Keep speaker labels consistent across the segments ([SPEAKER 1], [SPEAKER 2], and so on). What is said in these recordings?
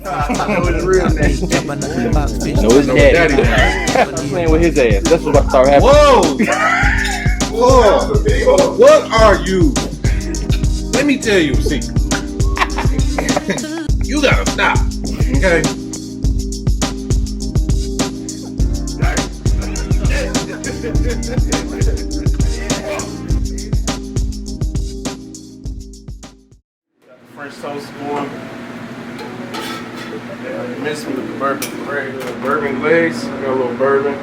[SPEAKER 1] I know his real name.
[SPEAKER 2] No, his daddy. I'm playing with his ass. That's what I start happening.
[SPEAKER 3] Whoa! What are you? Let me tell you a secret. You gotta stop. Okay?
[SPEAKER 1] French toast going. Yeah, mixed with the bourbon glaze. I got a little bourbon.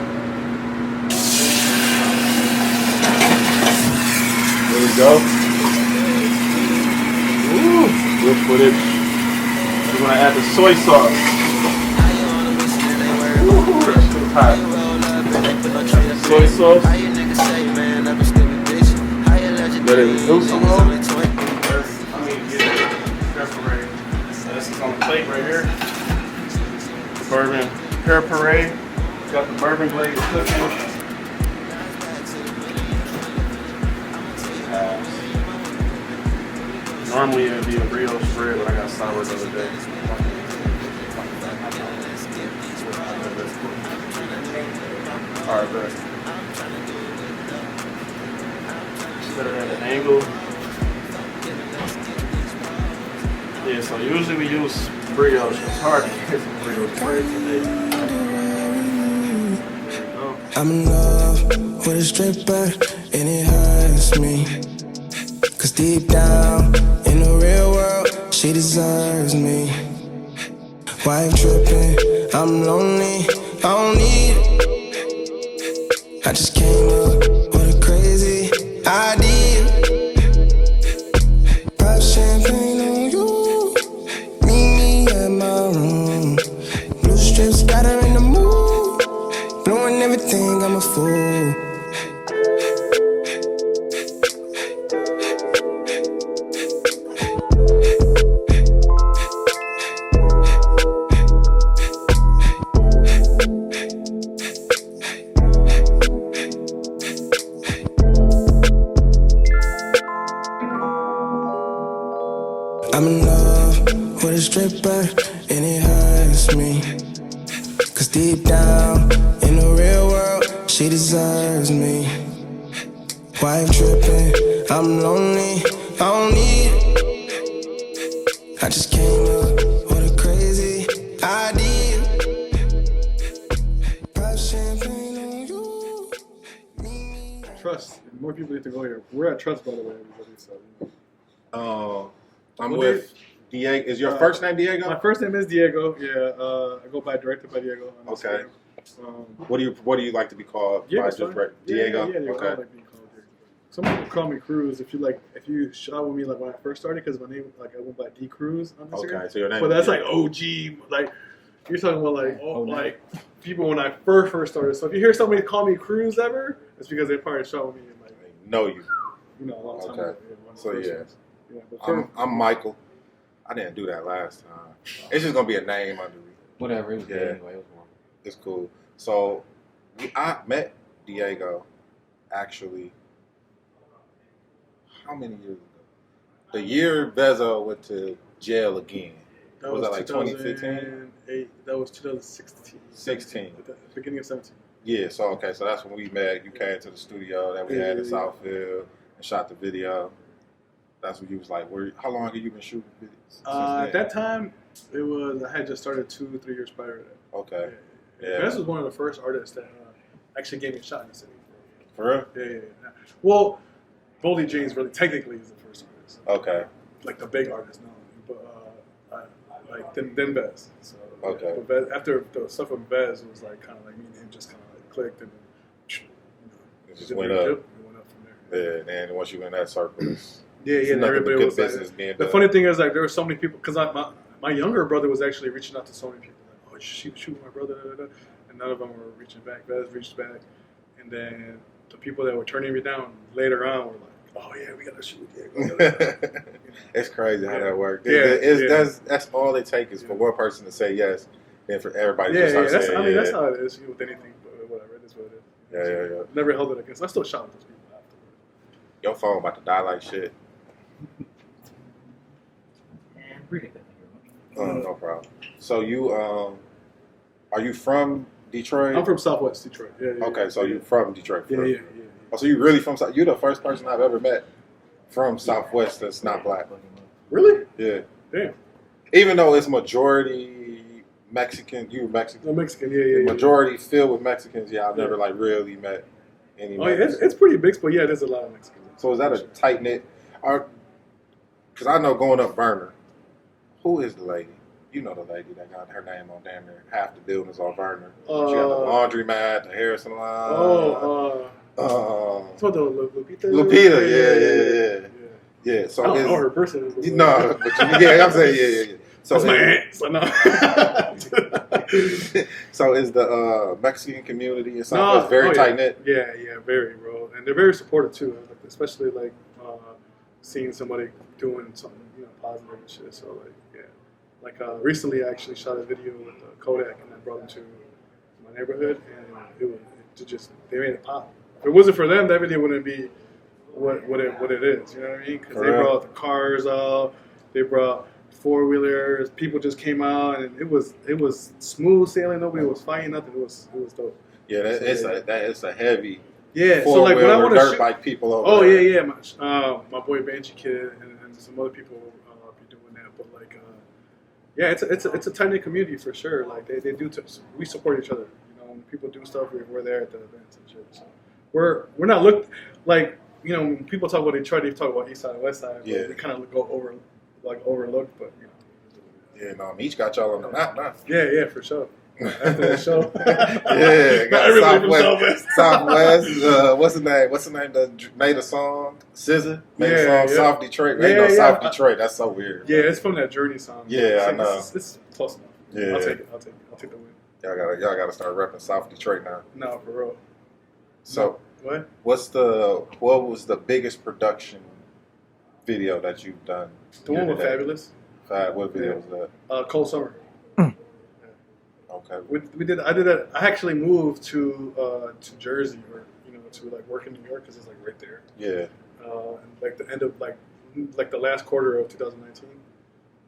[SPEAKER 1] There we go. Ooh, good footage. We're gonna add the soy sauce. Ooh, that's too hot. Soy sauce. Let it reduce a little. This is on the plate right here. Bourbon pear puree. Got the bourbon glaze cooking. Normally it'd be a brioche spread, but I got sour the other day. Alright, bet. Set it at an angle. Yeah, so usually we use brioche. It's hard to get some brioche bread today.
[SPEAKER 4] I'm in love with a stripper and it hurts me. Cause deep down in the real world, she deserves me. Why I'm tripping? I'm lonely, I don't need it. I just came up with a crazy idea. Pop champagne on you, meet me at my room. Blue strips got her in the mood, blowing everything, I'm a fool. I'm in love with a stripper and it hurts me. Cause deep down in the real world, she deserves me. Why I'm tripping? I'm lonely, I don't need it. I just came up with a crazy idea. Pop champagne on you.
[SPEAKER 1] Trust. More people need to go here. We're at Trust, by the way, everybody. So.
[SPEAKER 3] I'm with Diego. Is your first name Diego?
[SPEAKER 1] My first name is Diego. Yeah, I go by DirectedByDiego.
[SPEAKER 3] Okay. What do you like to be called?
[SPEAKER 1] Yeah,
[SPEAKER 3] by Diego.
[SPEAKER 1] Yeah. Okay. Like being called Diego. Some people call me Cruz. If you shot with me like when I first started, because my name I went by D Cruz on Instagram.
[SPEAKER 3] Okay, so your name.
[SPEAKER 1] But that's like OG. Like you're talking about like people when I first started. So if you hear somebody call me Cruz ever, it's because they probably shot with me in like
[SPEAKER 3] know you.
[SPEAKER 1] You know, a long time ago. Yeah,
[SPEAKER 3] so yeah.
[SPEAKER 1] Yeah,
[SPEAKER 3] I'm Michael. I didn't do that last time. It's just gonna be a name under me.
[SPEAKER 2] Whatever, it was good anyway. It was warm.
[SPEAKER 3] It's cool. So I met Diego actually how many years ago? The year Vezo went to jail again.
[SPEAKER 1] That
[SPEAKER 3] was that like 2015?
[SPEAKER 1] That was 2016.
[SPEAKER 3] 16.
[SPEAKER 1] At the beginning of 17.
[SPEAKER 3] Yeah, so that's when we met. You came to the studio that we had in Southfield and shot the video. That's when you was like, how long have you been shooting videos?
[SPEAKER 1] At that time, I had just started 2-3 years prior to that.
[SPEAKER 3] Okay. Yeah.
[SPEAKER 1] Vez was one of the first artists that actually gave me a shot in the city.
[SPEAKER 3] For real?
[SPEAKER 1] Yeah. Well, Boldy James really technically is the first artist.
[SPEAKER 3] Okay.
[SPEAKER 1] Like the big artist, no. But then Vez. So,
[SPEAKER 3] okay.
[SPEAKER 1] But Vez, after the stuff with Vez, it was like kind of like me and him just kind of like clicked and
[SPEAKER 3] it just went up.
[SPEAKER 1] It went up from there.
[SPEAKER 3] Yeah, and then once you in that circle,
[SPEAKER 1] yeah, and everybody was like, the funny thing is, like, there were so many people, because my younger brother was actually reaching out to so many people, like, oh, you shoot my brother, and none of them were reaching back. Vez reached back, and then the people that were turning me down later on were like, oh yeah, we gotta shoot Diego.
[SPEAKER 3] It's crazy how that works. That's all it takes is for one person to say yes, and for everybody to start saying
[SPEAKER 1] I mean, that's how it is with anything, but whatever, it is what it is.
[SPEAKER 3] Yeah.
[SPEAKER 1] Never held it against. I still shot with those people afterwards.
[SPEAKER 3] Your phone about to die like shit.
[SPEAKER 2] Appreciate that.
[SPEAKER 3] No problem. So you are you from Detroit?
[SPEAKER 1] I'm from Southwest Detroit. Yeah.
[SPEAKER 3] Okay, so you're from Detroit.
[SPEAKER 1] Yeah.
[SPEAKER 3] Oh, so you really from South? You're the first person I've ever met from Southwest that's not black.
[SPEAKER 1] Really?
[SPEAKER 3] Yeah.
[SPEAKER 1] Damn.
[SPEAKER 3] Even though it's majority Mexican, you Mexican.
[SPEAKER 1] I'm Mexican. Yeah.
[SPEAKER 3] Majority filled with Mexicans. Yeah, I've never like really met any.
[SPEAKER 1] Oh yeah, it's pretty big, but yeah, there's a lot of Mexicans.
[SPEAKER 3] So is that a tight knit? Because I know going up Verner, who is the lady? You know the lady that got her name on damn near half the buildings on Verner. She got the laundromat, the hair salon.
[SPEAKER 1] It's what the Lupita.
[SPEAKER 3] Lupita, yeah. So
[SPEAKER 1] I don't know her personally.
[SPEAKER 3] No, but yeah, I'm saying yeah. So
[SPEAKER 1] that's my aunt. So no.
[SPEAKER 3] So is the Mexican community in Southwest very tight knit?
[SPEAKER 1] Yeah, very, bro, and they're very supportive too. Especially like seeing somebody doing something positive and shit. So recently I actually shot a video with Kodak and I brought them to my neighborhood and they made it pop. If it wasn't for them, that video wouldn't be what it is. You know what I mean? Because they brought the cars out, they brought 4-wheelers. People just came out and it was smooth sailing. Nobody was fighting nothing. It was dope.
[SPEAKER 3] Yeah, it's a heavy.
[SPEAKER 1] Yeah, so like when I want to
[SPEAKER 3] dirt bike people over.
[SPEAKER 1] Oh there. My boy Banshee Kid and some other people be doing that. But it's a tight knit community for sure. Like they do. We support each other. When people do stuff, we're there at the events and shit. So we're not looked like when people talk about Detroit, they talk about East Side and West Side. Yeah, they kind of go overlooked, but
[SPEAKER 3] Yeah, no, Meech got y'all on the map now.
[SPEAKER 1] Yeah, for sure. After the show.
[SPEAKER 3] Got Southwest. What's the name that made a song? SZA made a song, South Detroit. South Detroit. That's so weird.
[SPEAKER 1] Yeah, it's from that Journey song.
[SPEAKER 3] Yeah, I know.
[SPEAKER 1] It's close enough.
[SPEAKER 3] Yeah.
[SPEAKER 1] I'll take it. I'll take the win.
[SPEAKER 3] Y'all gotta start repping South Detroit now.
[SPEAKER 1] No, for real.
[SPEAKER 3] So
[SPEAKER 1] what?
[SPEAKER 3] What was the biggest production video that you've done?
[SPEAKER 1] The one with Fabulous.
[SPEAKER 3] What video was that?
[SPEAKER 1] Cold Summer.
[SPEAKER 3] Okay.
[SPEAKER 1] I did that. I actually moved to Jersey, or to work in New York because it's right there.
[SPEAKER 3] Yeah.
[SPEAKER 1] The end of the last quarter of 2019,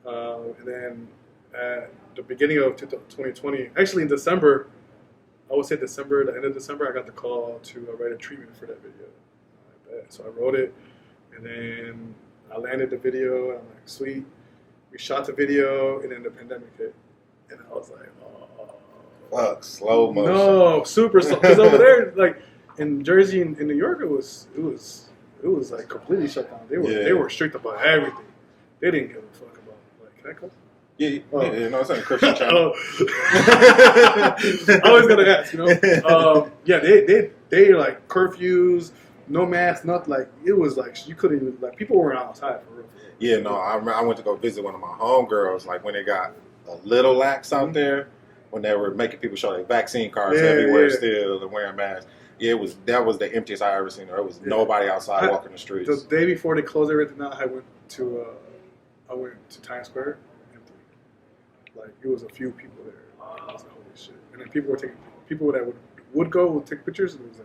[SPEAKER 1] and then at the beginning of 2020, actually in December, I would say the end of December, I got the call to write a treatment for that video. So I wrote it, and then I landed the video, and I'm like, sweet. We shot the video, and then the pandemic hit, and I was like, oh.
[SPEAKER 3] Fuck, slow motion.
[SPEAKER 1] No, super slow. Because over there, in Jersey and in New York, it was completely shut down. They were strict about everything. They didn't give a fuck about can I cuss?
[SPEAKER 3] Yeah, it's on a Christian channel.
[SPEAKER 1] I was gonna ask, they curfews, no mask, nothing. It was you couldn't even people weren't outside for real.
[SPEAKER 3] Yeah, no, I went to go visit one of my homegirls when they got a little lax out there. When they were making people show their vaccine cards everywhere still and wearing masks. Yeah, that was the emptiest I ever seen. There was nobody outside walking the streets.
[SPEAKER 1] The day before they closed everything out, I went to Times Square. Empty. It was a few people there. I was like, holy shit. And then people that would go would take pictures, and it was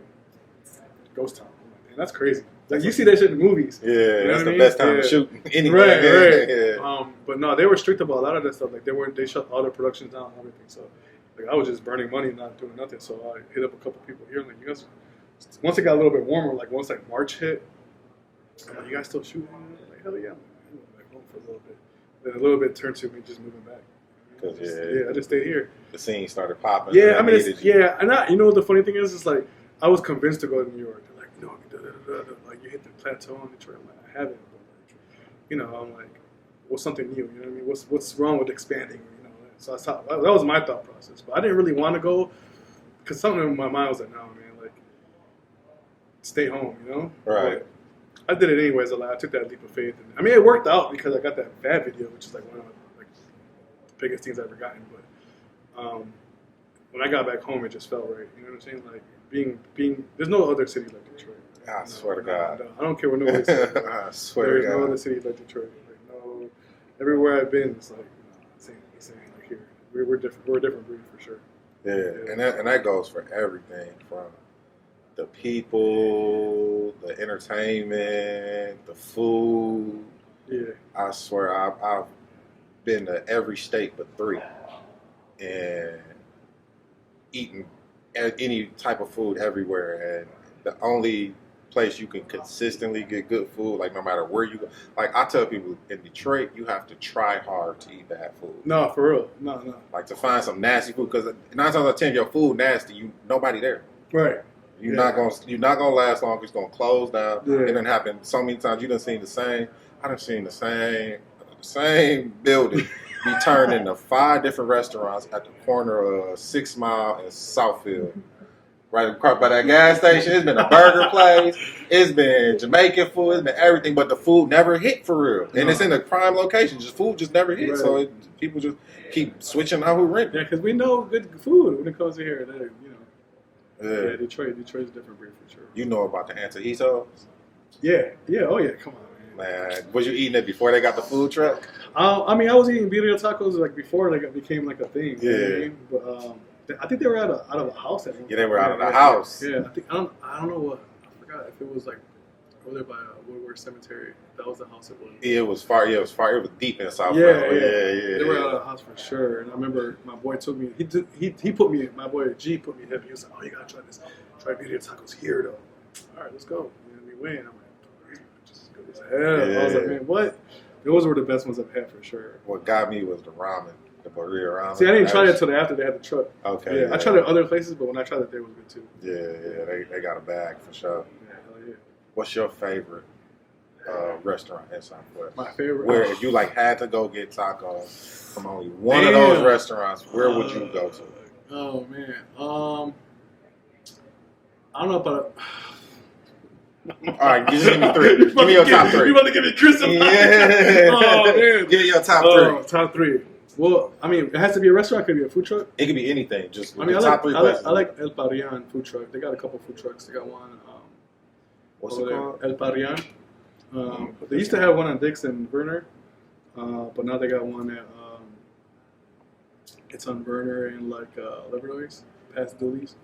[SPEAKER 1] ghost town. And that's crazy. You see that shit in the movies.
[SPEAKER 3] Yeah, that's the best time to shoot anyway.
[SPEAKER 1] Right.
[SPEAKER 3] Yeah.
[SPEAKER 1] But no, they were strict about a lot of that stuff. They shut all their productions down and everything. So I was just burning money, not doing nothing. So I hit up a couple people here. I'm like, you guys. Once it got a little bit warmer, once March hit, I'm like, you guys still shooting? I'm like, hell yeah. I'm home for a little bit. Then a little bit turned to me just moving back. I just stayed here.
[SPEAKER 3] The scene started popping.
[SPEAKER 1] Yeah, I mean, and the funny thing is I was convinced to go to New York. They're like, no, you hit the plateau in Detroit. I'm like, I haven't. But I'm like, what's something new? You know what I mean? What's wrong with expanding? So that was my thought process. But I didn't really want to go because something in my mind was like, no, man, stay home,
[SPEAKER 3] Right.
[SPEAKER 1] But I did it anyways. I took that leap of faith. And, it worked out because I got that Fab video, which is one of the biggest things I've ever gotten. But when I got back home, it just felt right. You know what I'm saying? Being there's no other city like Detroit.
[SPEAKER 3] I swear to God.
[SPEAKER 1] I don't care what nobody says.
[SPEAKER 3] I swear to God.
[SPEAKER 1] There's no other city like Detroit. Everywhere I've been, it's same here. We're different. We're a different breed for sure.
[SPEAKER 3] Yeah. And that goes for everything from the people, the entertainment, the food.
[SPEAKER 1] Yeah.
[SPEAKER 3] I swear, been to every state but 3, and eating any type of food everywhere. And the only place you can consistently get good food, like no matter where you go, like I tell people in Detroit, you have to try hard to eat bad food.
[SPEAKER 1] No, for real. No.
[SPEAKER 3] Like to find some nasty food, because 9 times out of 10, your food nasty. Nobody there.
[SPEAKER 1] Right.
[SPEAKER 3] You're not gonna last long. It's gonna close down.
[SPEAKER 1] Yeah.
[SPEAKER 3] It done happened so many times. You done seen the same. I done seen the same building be turned into 5 different restaurants at the corner of 6 Mile and Southfield. Right across by that gas station. It's been a burger place. It's been Jamaican food. It's been everything, but the food never hit for real. And it's in a prime location. Food just never hit. Right. So people just keep switching out who rent.
[SPEAKER 1] Yeah, because we know good food when it comes to here. Yeah, Detroit's a different breed for sure.
[SPEAKER 3] You know about the antojitos?
[SPEAKER 1] Yeah. Oh yeah, come on,
[SPEAKER 3] man. Was you eating it before they got the food truck?
[SPEAKER 1] I mean, I was eating birria tacos like before they became like a thing.
[SPEAKER 3] Yeah.
[SPEAKER 1] You know what I mean? But I think they were out of a house at one point.
[SPEAKER 3] Yeah, they were out of the house.
[SPEAKER 1] Yeah, I don't know what, I forgot if it was like over there by Woodward Cemetery. That was the house it was.
[SPEAKER 3] Yeah, it was far. Yeah, it was far. It was deep in South.
[SPEAKER 1] Yeah. They were out of the house for sure. And I remember my boy took me. He put me. My boy G put me hip. He was like, "Oh, you gotta try this. Try birria tacos here though." All right, let's go. And we went. I'm like, just good as hell. Yeah. I was like, man, what? Those were the best ones I've had for sure.
[SPEAKER 3] What got me was the ramen. The birria ramen.
[SPEAKER 1] See, I didn't try it until after they had the truck.
[SPEAKER 3] Okay.
[SPEAKER 1] Yeah, I tried it other places, but when I tried it, they was good too.
[SPEAKER 3] Yeah, they got a bag for sure.
[SPEAKER 1] Yeah, hell yeah.
[SPEAKER 3] What's your favorite restaurant in Southwest?
[SPEAKER 1] My favorite.
[SPEAKER 3] Where if you like had to go get tacos from only one of those restaurants, where would you go to?
[SPEAKER 1] Oh man, I don't know about.
[SPEAKER 3] All right, just give me 3. Give me your top 3.
[SPEAKER 1] You want to give me Chris?
[SPEAKER 3] Yeah.
[SPEAKER 1] Oh man.
[SPEAKER 3] Give me your top 3.
[SPEAKER 1] Top 3. Well, I mean, it has to be a restaurant. It could be a food truck.
[SPEAKER 3] It could be anything. Just
[SPEAKER 1] I mean,
[SPEAKER 3] top 3 places.
[SPEAKER 1] I like El Parian food truck. They got a couple food trucks. They got one.
[SPEAKER 3] What's it called?
[SPEAKER 1] El Parian. They used to have one on Dixon Werner, but now they got one at it's on Werner and like Levernois, past Dooley's.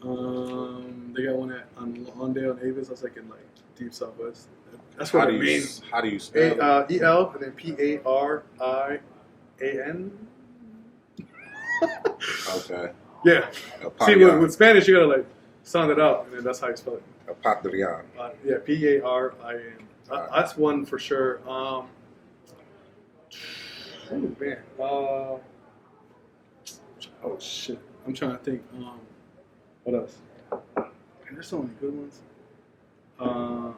[SPEAKER 1] They got one on Lawndale and Avis. That's like in like deep Southwest. That's what it means.
[SPEAKER 3] How do you spell it?
[SPEAKER 1] EL and then PARIAN.
[SPEAKER 3] Okay.
[SPEAKER 1] Yeah. See, with Spanish, you gotta like sound it out, and then that's how you spell it.
[SPEAKER 3] El Parian.
[SPEAKER 1] Yeah, PARIN. That's one for sure. Oh man. Oh shit. I'm trying to think. What else? Man, there's so many good ones. I'm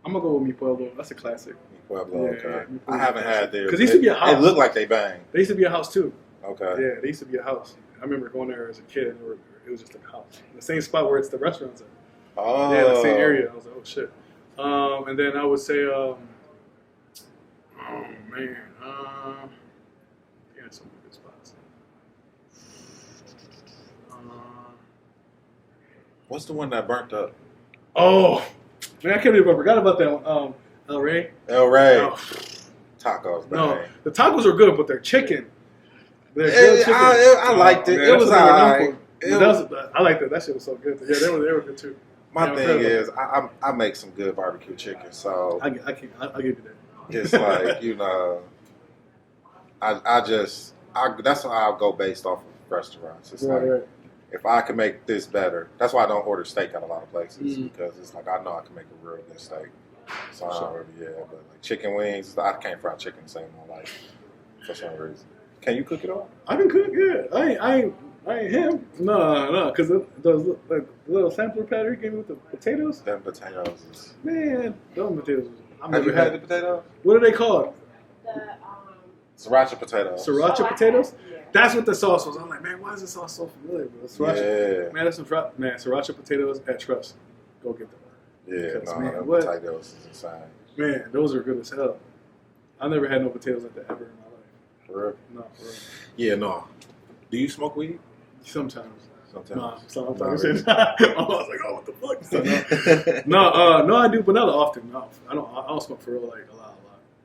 [SPEAKER 1] gonna go with Mi Pueblo. That's a classic.
[SPEAKER 3] Mi Pueblo. Okay.
[SPEAKER 1] Mi Pueblo.
[SPEAKER 3] I haven't had theirs.
[SPEAKER 1] Because it used to be a house.
[SPEAKER 3] It looked like they banged.
[SPEAKER 1] They used to be a house too.
[SPEAKER 3] Okay.
[SPEAKER 1] Yeah, they used to be a house. I remember going there as a kid, and it was just like a house. The same spot where it's the restaurants at.
[SPEAKER 3] Oh.
[SPEAKER 1] Yeah, the same area. I was like, oh shit. And then I would say, oh man, yeah, some good spots.
[SPEAKER 3] What's the one that burnt up?
[SPEAKER 1] Oh man, I can't believe I forgot about that one. El Rey.
[SPEAKER 3] El Rey.
[SPEAKER 1] Oh.
[SPEAKER 3] Tacos.
[SPEAKER 1] No, the tacos are good, but their chicken.
[SPEAKER 3] I liked it. It was alright.
[SPEAKER 1] I liked it. That shit was so good. Yeah, they were good too.
[SPEAKER 3] My thing is, I make some good barbecue chicken, so
[SPEAKER 1] I'll give you that.
[SPEAKER 3] It's like, you know, that's how I'll go based off of restaurants. It's right. If I can make this better, that's why I don't order steak at a lot of places, because it's like I know I can make a real good steak. So I don't really, but like chicken wings, I can't fry chicken the same in my life for some reason. Can you cook it all?
[SPEAKER 1] I can cook, yeah. I ain't him. No, because the little sampler pattern he gave me with the potatoes.
[SPEAKER 3] Them potatoes is...
[SPEAKER 1] Man, those potatoes.
[SPEAKER 3] Have you had the potatoes?
[SPEAKER 1] What are they called?
[SPEAKER 3] Sriracha potatoes.
[SPEAKER 1] Sriracha potatoes? Yeah. That's what the sauce was. I'm like, man, why is this sauce so familiar? Sriracha. Yeah. Man, that's some sriracha potatoes at Trust. Go get them.
[SPEAKER 3] Yeah, them potatoes is insane.
[SPEAKER 1] Man, those are good as hell. I never had no potatoes like that ever in my life.
[SPEAKER 3] For real?
[SPEAKER 1] No, for real.
[SPEAKER 3] Yeah, no. Do you smoke weed?
[SPEAKER 1] Sometimes.
[SPEAKER 3] Nah,
[SPEAKER 1] sometimes. I was like, oh, what the fuck? No, I do, but not often. No, I don't smoke for real, like a lot.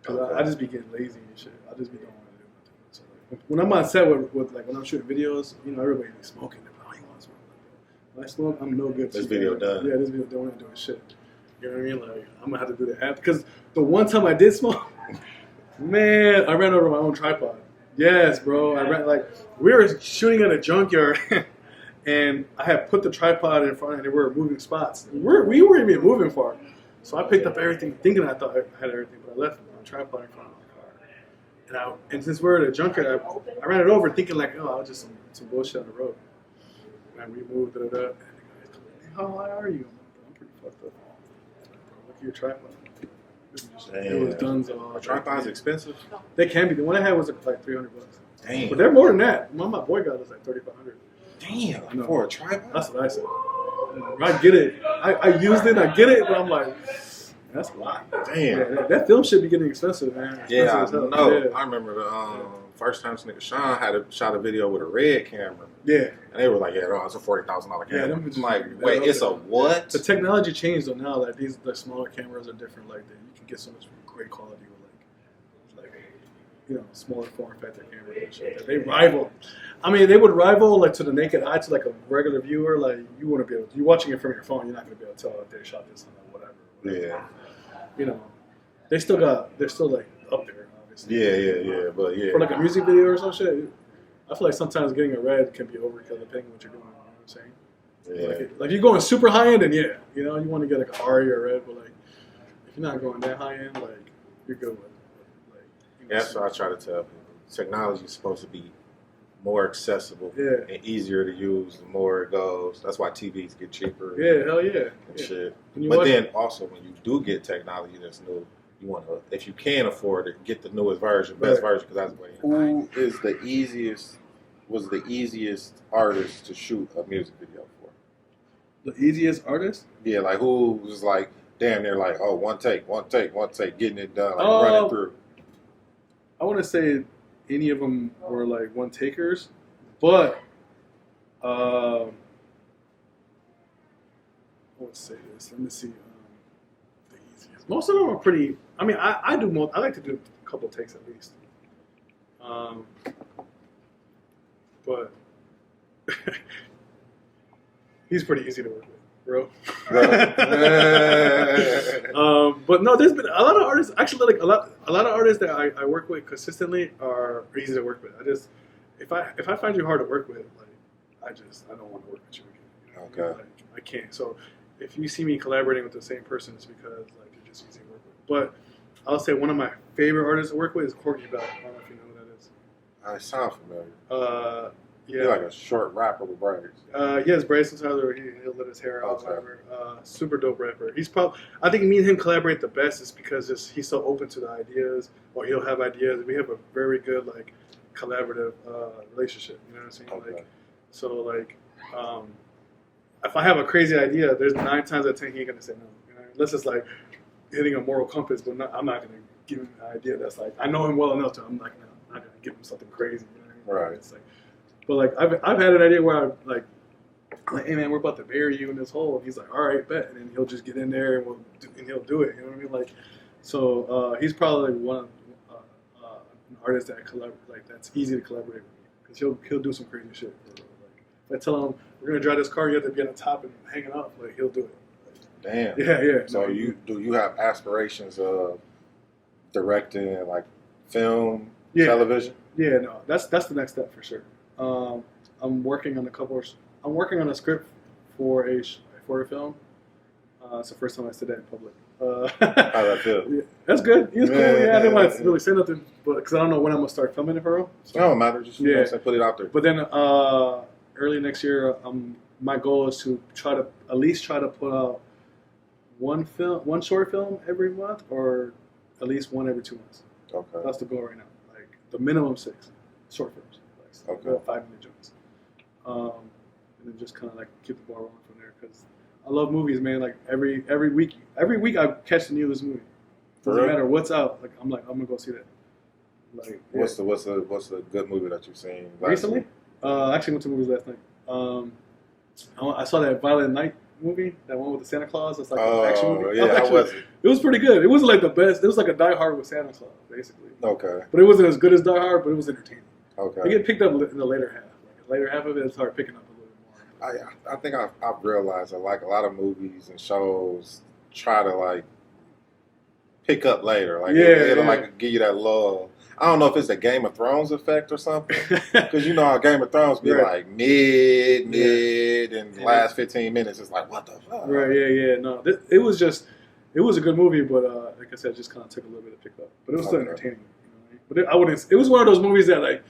[SPEAKER 1] Because I just be getting lazy and shit. I just be don't want to do nothing. So, like, when I'm on set with like when I'm shooting videos, you know, everybody be smoking. They're like, oh, you want to smoke? When I smoke, I'm no good.
[SPEAKER 3] This video done.
[SPEAKER 1] Yeah, this video done. Doing shit. You know what I mean? Like I'm gonna have to do that after. Because the one time I did smoke, Man, I ran over my own tripod. Yes, bro. We were shooting at a junkyard, and I had put the tripod in front, and we were moving spots. We weren't even moving far, so I picked up everything, thinking I thought I had everything, but I left my tripod in front of my car. And since we're at a junkyard, I ran it over, thinking like, oh, I was just some bullshit on the road. And we moved it up. And the guy's like, how high are you? I'm pretty fucked up. Look at your tripod. It was Dunzo.
[SPEAKER 3] A tripod's expensive.
[SPEAKER 1] They can be. The one I had was like $300.
[SPEAKER 3] Damn.
[SPEAKER 1] But they're more than that. One my boy got was like $3,500.
[SPEAKER 3] Damn. For a tripod?
[SPEAKER 1] That's what I said. I get it. I used it. I get it. But I'm like, that's a lot.
[SPEAKER 3] Damn.
[SPEAKER 1] Yeah, that film should be getting expensive, man.
[SPEAKER 3] Expensive I know. Yeah. I remember the first time this nigga Sean shot a video with a red camera.
[SPEAKER 1] Yeah.
[SPEAKER 3] And they were like, yeah, no, it's a $40,000 camera.
[SPEAKER 1] Yeah,
[SPEAKER 3] I'm like, wait, it's a what?
[SPEAKER 1] The technology changed though now. Like the smaller cameras are different. Like you can get so much great quality with like smaller form factor cameras and shit. They rival. I mean, they would rival like to the naked eye to like a regular viewer. Like you wouldn't be able. You're watching it from your phone. You're not going to be able to tell if they shot this or whatever.
[SPEAKER 3] Yeah.
[SPEAKER 1] They're still like up there. Obviously.
[SPEAKER 3] Yeah. But yeah.
[SPEAKER 1] For like a music video or some shit. I feel like sometimes getting a red can be overkill depending on what you're doing. You know what I'm saying?
[SPEAKER 3] Yeah.
[SPEAKER 1] Like you're going super high end, and you want to get like an Ari or a red, but like if you're not going that high end, like you're good with it.
[SPEAKER 3] That's what I try to tell people. Technology is supposed to be more accessible and easier to use the more it goes. That's why TVs get cheaper.
[SPEAKER 1] Yeah, hell yeah.
[SPEAKER 3] And shit. But then also when you do get technology that's new, you want to, if you can afford it, get the newest version, best version, because that's way. Who was the easiest artist to shoot a music video for?
[SPEAKER 1] The easiest artist?
[SPEAKER 3] Yeah, like who was like, damn, they're like, oh, one take, getting it done, like running through.
[SPEAKER 1] I want to say any of them were like one takers, but let's say this. Let me see. The easiest. Most of them are pretty. I mean, I do most. I like to do a couple takes at least. But he's pretty easy to work with, bro. But no, there's been a lot of artists. Actually, like a lot of artists that I work with consistently are easy to work with. If I find you hard to work with, like I don't want to work with you again.
[SPEAKER 3] Okay.
[SPEAKER 1] Like, I can't. So if you see me collaborating with the same person, it's because like you're just easy to work with. But I'll say one of my favorite artists to work with is Corky Bell. I don't know if you know who that is.
[SPEAKER 3] I sound familiar.
[SPEAKER 1] Yeah.
[SPEAKER 3] He's like a short rapper with braids.
[SPEAKER 1] He has braids sometimes, or he'll let his hair out, whatever. Super dope rapper. I think me and him collaborate the best is because he's so open to the ideas, or he'll have ideas. We have a very good like collaborative relationship. You know what I'm saying?
[SPEAKER 3] Okay.
[SPEAKER 1] Like, so like, if I have a crazy idea, there's 9 times out of 10 he ain't gonna say no. You know? Unless it's like hitting a moral compass, but I'm not gonna give him an idea that's like I know him well enough to I'm not gonna give him something crazy. You know what I mean?
[SPEAKER 3] Right.
[SPEAKER 1] It's like. But like I've had an idea where I'm like, hey man, we're about to bury you in this hole, and he's like, all right, bet, and then he'll just get in there and he'll do it. You know what I mean? Like, so he's probably one an artist that that's easy to collaborate with because he'll do some crazy shit. Like, if I tell him we're gonna drive this car, you have to be on the top and hanging off, like he'll do it. Like,
[SPEAKER 3] damn.
[SPEAKER 1] Yeah.
[SPEAKER 3] So you have aspirations of directing like film, television?
[SPEAKER 1] Yeah, no, that's the next step for sure. I'm working on a script for a film. It's the first time I said that in public.
[SPEAKER 3] How'd that feel?
[SPEAKER 1] Yeah, that's good. He was cool. Yeah, I didn't want to really say nothing, but because I don't know when I'm gonna start filming it for real. So,
[SPEAKER 3] no, it don't matter. Just put it out there.
[SPEAKER 1] But then early next year, my goal is to at least try to put out one short film every month, or at least one every 2 months.
[SPEAKER 3] Okay.
[SPEAKER 1] That's the goal right now. Like the minimum 6 short films. Like,
[SPEAKER 3] okay.
[SPEAKER 1] 5-minute joints. And then just kind of like keep the ball rolling from there because I love movies, man. Like every week I catch the newest movie. Doesn't matter what's out. Like I'm gonna go see that. Like
[SPEAKER 3] what's the good movie that you've seen
[SPEAKER 1] recently? I actually went to movies last night. I saw that Violent Night movie, that one with the Santa Claus. It's like an action movie.
[SPEAKER 3] Yeah, how was it?
[SPEAKER 1] It was pretty good. It wasn't like the best. It was like a Die Hard with Santa Claus, basically.
[SPEAKER 3] Okay.
[SPEAKER 1] But it wasn't as good as Die Hard, but it was entertaining.
[SPEAKER 3] Okay.
[SPEAKER 1] It get picked up in the later half. Like the later half of it, it's hard picking up a little more.
[SPEAKER 3] I think I've realized that like a lot of movies and shows try to like pick up later. Like it'll
[SPEAKER 1] yeah.
[SPEAKER 3] like give you that lull. I don't know if it's the Game of Thrones effect or something, because you know how Game of Thrones be like mid, and the last 15 minutes it's like what the fuck.
[SPEAKER 1] Right. Yeah. No, it was a good movie, but like I said, it just kind of took a little bit to pick up. But it was still entertaining. You know? But I wouldn't. It was one of those movies that like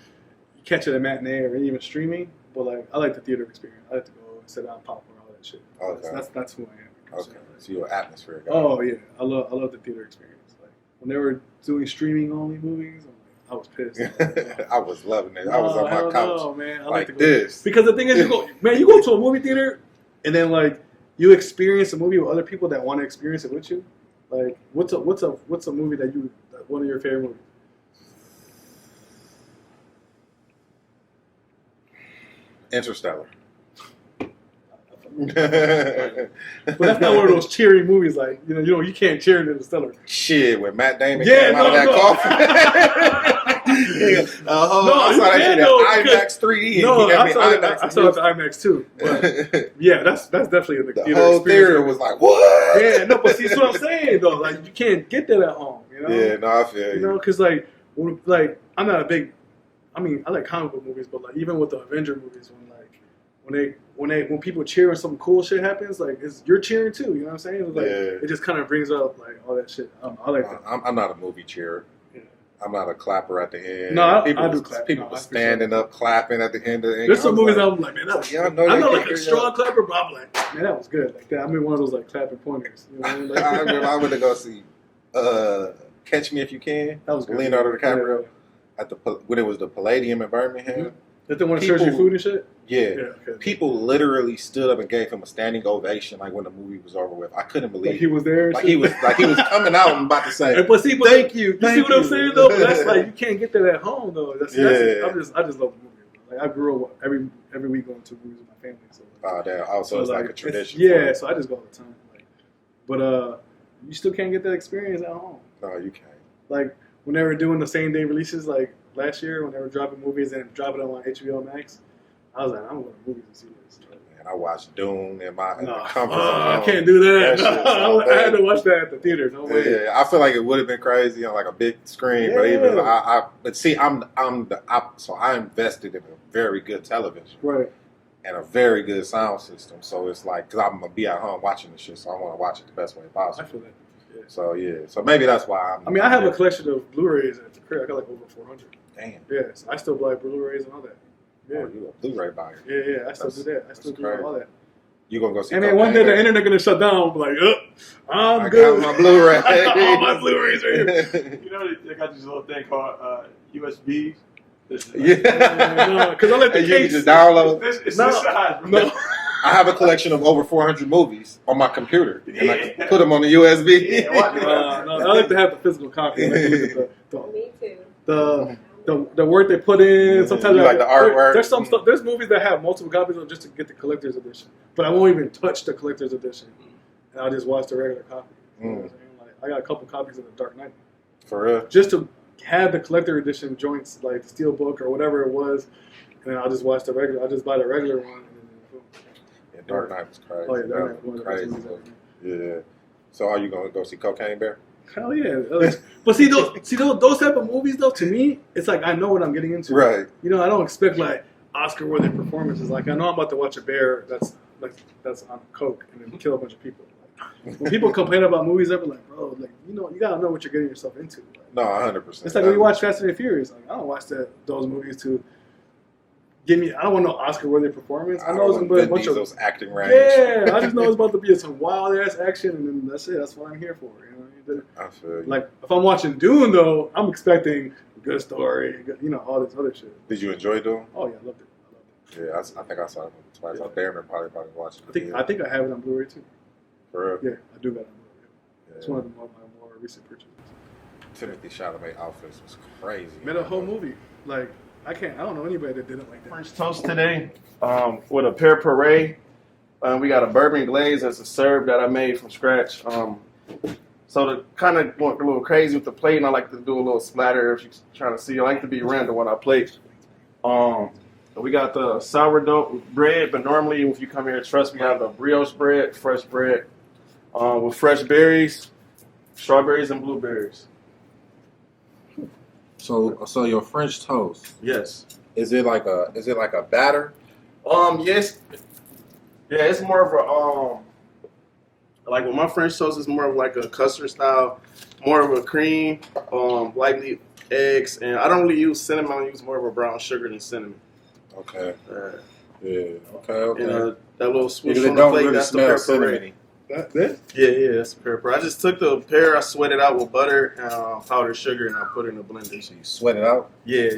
[SPEAKER 1] you catch it at matinee or even streaming. But like I like the theater experience. I like to go and sit down, popcorn, all that shit. Okay. That's who I am.
[SPEAKER 3] Okay. So you're an atmosphere guy.
[SPEAKER 1] Oh yeah, I love the theater experience. Like when they were doing streaming only movies, I was pissed.
[SPEAKER 3] I was loving it. I was on my couch.
[SPEAKER 1] No, man. I
[SPEAKER 3] like
[SPEAKER 1] to go
[SPEAKER 3] this.
[SPEAKER 1] Because the thing is, you go to a movie theater, and then like you experience a movie with other people that want to experience it with you. Like, what's a movie that one of your favorite movies?
[SPEAKER 3] Interstellar.
[SPEAKER 1] But that's not one of those cheery movies. Like you can't cheer in Interstellar.
[SPEAKER 3] Shit, when Matt Damon came out of that coffin. I saw that shit at IMAX 3D.
[SPEAKER 1] No, I saw it at IMAX too. But yeah, that's definitely in the theater.
[SPEAKER 3] The whole theater was like, what?
[SPEAKER 1] Yeah, no, but see, that's what I'm saying though. Like you can't get that at home. You know?
[SPEAKER 3] Yeah, no, I feel you.
[SPEAKER 1] You know, because like I'm not a big. I mean, I like comic book movies, but like even with the Avenger movies, when people cheer when some cool shit happens, like you're cheering too. You know what I'm saying? It's like, it just kind of brings up like all that shit. I like that.
[SPEAKER 3] I'm not a movie cheerer. Yeah. I'm not a clapper at the end.
[SPEAKER 1] No, I do clap.
[SPEAKER 3] People standing up clapping at the end of the
[SPEAKER 1] There's some movies I'm like, man, that was
[SPEAKER 3] I'm
[SPEAKER 1] not like a strong clapper, but I'm like, man, that was good. Like that. I'm in one of those like clapping pointers. You know what I mean?
[SPEAKER 3] I went to go see Catch Me If You Can.
[SPEAKER 1] That was good.
[SPEAKER 3] Leonardo DiCaprio when it was the Palladium in Birmingham.
[SPEAKER 1] Mm-hmm. That the one that serves you food and shit?
[SPEAKER 3] Yeah.
[SPEAKER 1] Okay.
[SPEAKER 3] People literally stood up and gave him a standing ovation like when the movie was over with. I couldn't believe
[SPEAKER 1] he was there.
[SPEAKER 3] He was coming out and about to say,
[SPEAKER 1] thank you. You see what I'm saying though? But that's like you can't get that at home though. I just love the movie. Like I grew up every week going to movies with my family. So
[SPEAKER 3] it's like a tradition.
[SPEAKER 1] Yeah, so I just go all the time. But you still can't get that experience at home.
[SPEAKER 3] No, you can't.
[SPEAKER 1] Like when they were doing the same day releases, like last year when they were dropping movies and dropping them on HBO Max, I was like, I'm going to movies to see this.
[SPEAKER 3] Man, I watched Dune in the comfort zone.
[SPEAKER 1] I can't do that. I had to watch that at the theater. No way.
[SPEAKER 3] Yeah, I feel like it would have been crazy on like a big screen, but even but see, so I invested in a very good television,
[SPEAKER 1] right,
[SPEAKER 3] and a very good sound system. So it's like, because I'm gonna be at home watching this shit, so I want to watch it the best way possible.
[SPEAKER 1] I feel that. Yeah.
[SPEAKER 3] So maybe that's why
[SPEAKER 1] I have a collection of Blu-rays at the crib. I got like over 400.
[SPEAKER 3] Damn.
[SPEAKER 1] Yeah, so I still buy Blu-rays and all that. Yeah.
[SPEAKER 3] Oh, you a Bluray buyer.
[SPEAKER 1] Yeah, I still do that. I still do all that.
[SPEAKER 3] You gonna go see?
[SPEAKER 1] And then one day the internet gonna shut down. I'm like, I'm
[SPEAKER 3] I
[SPEAKER 1] good.
[SPEAKER 3] got my Blu-ray.
[SPEAKER 1] All my Blu-rays are here.
[SPEAKER 5] You know, they got this little thing called USB.
[SPEAKER 1] Because I like the
[SPEAKER 3] case.
[SPEAKER 1] You
[SPEAKER 3] can just download.
[SPEAKER 5] It's this size, bro.
[SPEAKER 3] No. I have a collection of over 400 movies on my computer, and I can put them on the USB.
[SPEAKER 1] No, I like to have the physical copy. I like to look at
[SPEAKER 6] Me too.
[SPEAKER 1] The work they put in. Sometimes
[SPEAKER 3] you like the artwork.
[SPEAKER 1] There's some stuff. There's movies that have multiple copies of just to get the collector's edition, but I won't even touch the collector's edition, and I'll just watch the regular copy. You know what I'm saying? Like I got a couple copies of The Dark Knight.
[SPEAKER 3] For real?
[SPEAKER 1] Just to have the collector edition joints, like the Steelbook or whatever it was, and I'll just watch the regular. I'll just buy the regular one.
[SPEAKER 3] Yeah, Dark Knight was crazy.
[SPEAKER 1] Oh yeah,
[SPEAKER 3] Dark Knight was crazy. Yeah. So are you gonna go see Cocaine Bear?
[SPEAKER 1] Hell yeah! But see those type of movies though. To me, it's like I know what I'm getting into.
[SPEAKER 3] Right.
[SPEAKER 1] You know, I don't expect like Oscar-worthy performances. Like I know I'm about to watch a bear that's on coke and then kill a bunch of people. Like, when people complain about movies, they're like, bro, like you gotta know what you're getting yourself into. Like,
[SPEAKER 3] no, 100%.
[SPEAKER 1] It's like when you watch Fast and the Furious. Like I don't watch those movies to give me. I don't want no Oscar-worthy performance. I know it's gonna be a bunch of
[SPEAKER 3] those acting range.
[SPEAKER 1] Yeah, I just know it's about to be some wild ass action, and then that's it. That's what I'm here for. You know.
[SPEAKER 3] I feel you.
[SPEAKER 1] Like if I'm watching Dune though, I'm expecting a good story, all this other shit.
[SPEAKER 3] Did you enjoy Dune?
[SPEAKER 1] Oh yeah, I loved it.
[SPEAKER 3] Yeah, I think I saw it twice. Yeah. Damn near probably watching it.
[SPEAKER 1] I think I have it on Blu-ray too.
[SPEAKER 3] For real?
[SPEAKER 1] Yeah, I do got it on Blu-ray. It's one of my more recent purchases.
[SPEAKER 3] Timothy Chalamet outfits was crazy.
[SPEAKER 1] Made a whole movie. Like I don't know anybody that did it like that.
[SPEAKER 5] French toast today with a pear puree. We got a bourbon glaze as a serve that I made from scratch. So to kind of went a little crazy with the plate, and I like to do a little splatter if you're trying to see. I like to be random when I plate. We got the sourdough bread, but normally if you come here, trust me, I have the brioche bread, fresh bread with fresh berries. Strawberries and blueberries.
[SPEAKER 3] So your French toast,
[SPEAKER 5] Yes.
[SPEAKER 3] is it like a batter?
[SPEAKER 5] Yes. Yeah, it's more of a like with my French toast is more of like a custard style, more of a cream, lightly eggs, and I don't really use cinnamon. I use more of a brown sugar than cinnamon.
[SPEAKER 3] Okay. Yeah. Okay.
[SPEAKER 5] And that little swoosh
[SPEAKER 3] Because it
[SPEAKER 5] on the
[SPEAKER 3] don't
[SPEAKER 5] plate,
[SPEAKER 3] really
[SPEAKER 5] that's the
[SPEAKER 3] smell
[SPEAKER 5] pepper.
[SPEAKER 3] cinnamony.
[SPEAKER 1] That?
[SPEAKER 5] Yeah, that's the pepper. I just took the pear, I sweat it out with butter and powdered sugar, and I put it in the blender.
[SPEAKER 3] So you sweat it out.
[SPEAKER 5] Yeah.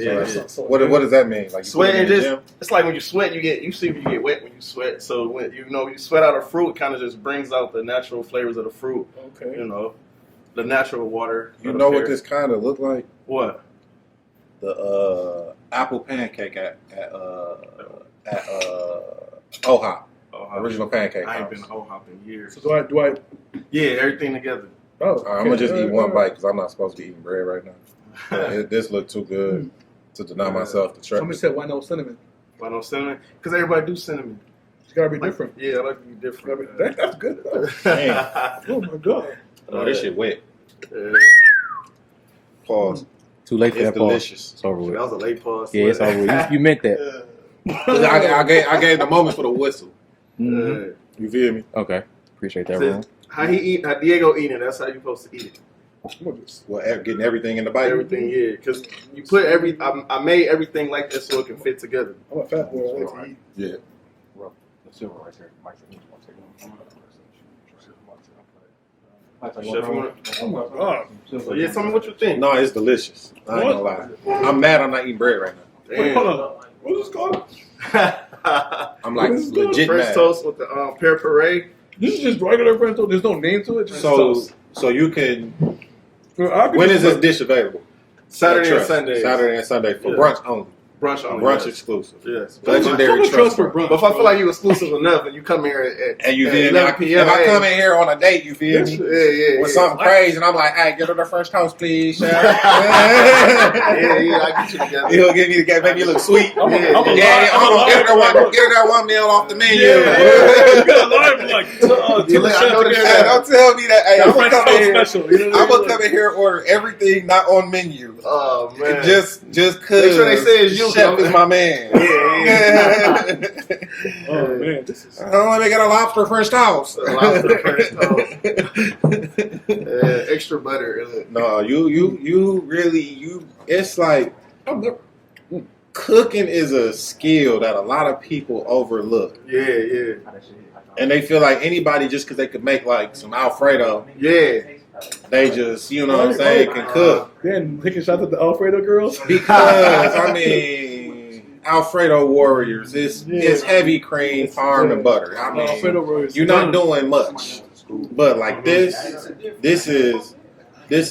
[SPEAKER 3] What does that mean? Like you
[SPEAKER 5] Sweat
[SPEAKER 3] put it
[SPEAKER 5] and
[SPEAKER 3] in the
[SPEAKER 5] just
[SPEAKER 3] gym?
[SPEAKER 5] it's like when you sweat, you see if you get wet when you sweat. So when you sweat out a fruit, it kind of just brings out the natural flavors of the fruit.
[SPEAKER 1] Okay.
[SPEAKER 5] The natural water.
[SPEAKER 3] You know what this kind of look like?
[SPEAKER 5] What?
[SPEAKER 3] The apple pancake at OHOP. Original pancake.
[SPEAKER 5] I ain't
[SPEAKER 3] house.
[SPEAKER 5] been OHOP in years.
[SPEAKER 1] So do I?
[SPEAKER 5] Yeah, everything together.
[SPEAKER 1] Oh,
[SPEAKER 3] All right, I'm gonna just eat one bite because I'm not supposed to be eating bread right now. This looked too good to deny myself the
[SPEAKER 1] Somebody
[SPEAKER 3] trust.
[SPEAKER 1] said, "Why no cinnamon?"
[SPEAKER 5] Why no cinnamon? Because everybody do cinnamon.
[SPEAKER 1] It's gotta be different.
[SPEAKER 5] Yeah, I like to be different.
[SPEAKER 1] That's good. Though.
[SPEAKER 3] Damn.
[SPEAKER 1] Oh my god.
[SPEAKER 3] Oh, this shit wet.
[SPEAKER 5] Yeah.
[SPEAKER 3] Pause.
[SPEAKER 2] Too late for
[SPEAKER 3] It's
[SPEAKER 2] that pause.
[SPEAKER 3] delicious.
[SPEAKER 2] It's over
[SPEAKER 5] That
[SPEAKER 2] with.
[SPEAKER 5] was a late pause.
[SPEAKER 2] Yeah, it's over with. You meant that.
[SPEAKER 3] I gave the moments for the whistle.
[SPEAKER 2] Mhm.
[SPEAKER 3] You feel me?
[SPEAKER 2] Okay. Appreciate that,
[SPEAKER 5] Says,
[SPEAKER 2] Ron.
[SPEAKER 5] how Diego eating it, that's how you supposed to eat it.
[SPEAKER 3] Well, getting everything in the bite.
[SPEAKER 5] Everything, yeah. Because you put I made everything like that so it can fit together.
[SPEAKER 1] I'm a fat boy. I like to eat.
[SPEAKER 3] Yeah.
[SPEAKER 2] The silver right there.
[SPEAKER 5] Chef, you wanna-
[SPEAKER 1] Oh my god.
[SPEAKER 5] So yeah, tell me what you think.
[SPEAKER 3] No, it's delicious. I ain't gonna lie. I'm mad I'm not eating bread right now.
[SPEAKER 1] Wait, hold on. What's this called?
[SPEAKER 3] I'm like
[SPEAKER 1] What is good?
[SPEAKER 3] legit
[SPEAKER 5] French
[SPEAKER 3] mad.
[SPEAKER 5] toast with the pear puree.
[SPEAKER 1] This is just regular French toast. There's no name to it. Just toast.
[SPEAKER 3] So you can.
[SPEAKER 1] I could
[SPEAKER 3] When
[SPEAKER 1] just
[SPEAKER 3] is this
[SPEAKER 1] like-
[SPEAKER 3] dish available?
[SPEAKER 5] Saturday and
[SPEAKER 3] Trust.
[SPEAKER 5] Sunday.
[SPEAKER 3] Saturday and Sunday for
[SPEAKER 5] Yeah.
[SPEAKER 3] brunch only.
[SPEAKER 5] Brunch only.
[SPEAKER 3] Brunch
[SPEAKER 5] yes.
[SPEAKER 3] exclusive.
[SPEAKER 5] Yes.
[SPEAKER 3] Legendary
[SPEAKER 1] Trust for
[SPEAKER 3] brunch.
[SPEAKER 1] brunch.
[SPEAKER 5] But if I feel like you exclusive enough and you come here at
[SPEAKER 3] And you feel me?
[SPEAKER 5] 11 p.m.
[SPEAKER 3] If I come in here on a date, you feel me?
[SPEAKER 5] Yeah.
[SPEAKER 3] With something crazy, and I'm like, hey, get her the French toast, please, Chef.
[SPEAKER 5] Yeah, I get you together.
[SPEAKER 3] He'll give me the game, make me look sweet.
[SPEAKER 1] I'm a
[SPEAKER 3] Daddy,
[SPEAKER 1] liar.
[SPEAKER 3] get her that one meal off the menu.
[SPEAKER 1] You gotta lie for like
[SPEAKER 5] I know the
[SPEAKER 3] Hey,
[SPEAKER 5] chef.
[SPEAKER 3] don't tell me that. Hey, I'm gonna come in here.
[SPEAKER 1] special. You know
[SPEAKER 3] I'm gonna come in here and order everything not on menu.
[SPEAKER 5] Oh man.
[SPEAKER 3] Just cause
[SPEAKER 5] Make sure they say it's you,
[SPEAKER 3] Chef
[SPEAKER 5] though.
[SPEAKER 3] is my man.
[SPEAKER 5] Yeah.
[SPEAKER 1] Oh man, this is.
[SPEAKER 3] Let me get a lobster French toast.
[SPEAKER 5] Lobster French toast. Extra butter.
[SPEAKER 3] No, you really. It's like
[SPEAKER 1] I'm never.
[SPEAKER 3] cooking is a skill that a lot of people overlook,
[SPEAKER 5] Yeah.
[SPEAKER 3] and they feel like anybody just because they could make like some Alfredo,
[SPEAKER 5] Yeah.
[SPEAKER 3] they just can cook.
[SPEAKER 1] Then taking shots at the Alfredo girls.
[SPEAKER 3] Because I mean, Alfredo warriors, it's heavy cream, parm, and butter. I mean,
[SPEAKER 1] Alfredo warriors.
[SPEAKER 3] you're not doing much, but like this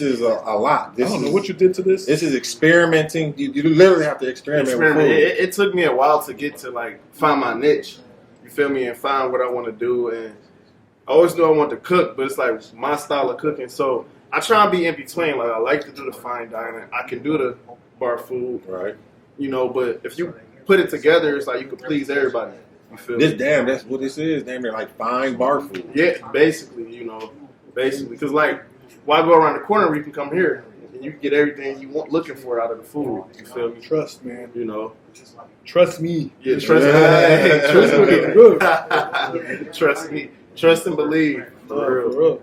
[SPEAKER 3] is a lot.
[SPEAKER 1] I don't know what you did to this.
[SPEAKER 3] This is experimenting. You literally have to experiment with food.
[SPEAKER 5] It took me a while to get to like find my niche. You feel me? And find what I want to do. And I always knew I wanted to cook, but it's like my style of cooking. So I try and be in between. Like I like to do the fine dining. I can do the bar food.
[SPEAKER 3] Right.
[SPEAKER 5] But if you put it together, it's like you can please everybody. You feel me?
[SPEAKER 3] That's what this is. Damn near like fine bar food.
[SPEAKER 5] Yeah, basically, because like, why go around the corner where you can come here and you can get everything you want, looking for out of the food. You feel me?
[SPEAKER 1] Trust, man.
[SPEAKER 5] Trust
[SPEAKER 1] me.
[SPEAKER 5] Yeah, trust me. Trust me. Trust and believe. For real.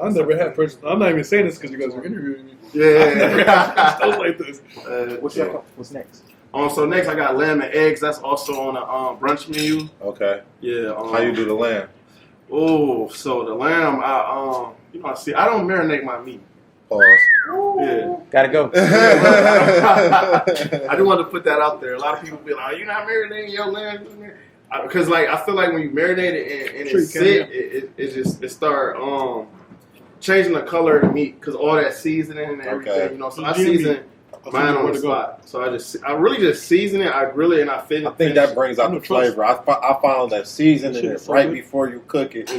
[SPEAKER 1] I never had French. I'm not even saying this because you guys are interviewing me.
[SPEAKER 5] Yeah.
[SPEAKER 1] I never had stuff like this.
[SPEAKER 2] What's next?
[SPEAKER 5] So next I got lamb and eggs. That's also on a brunch menu.
[SPEAKER 3] Okay.
[SPEAKER 5] Yeah.
[SPEAKER 3] How you do the lamb?
[SPEAKER 5] Oh, so the lamb, I don't marinate my meat.
[SPEAKER 3] Pause.
[SPEAKER 5] Yeah.
[SPEAKER 2] Gotta go.
[SPEAKER 5] I do want to put that out there. A lot of people be like, "You're not marinating your lamb," because like I feel like when you marinate it and it sit, it start changing the color of the meat because all that seasoning and everything, So I season mine on the spot. So I really just season it. I
[SPEAKER 3] think that brings out the flavor. I found that seasoning it right before you cook it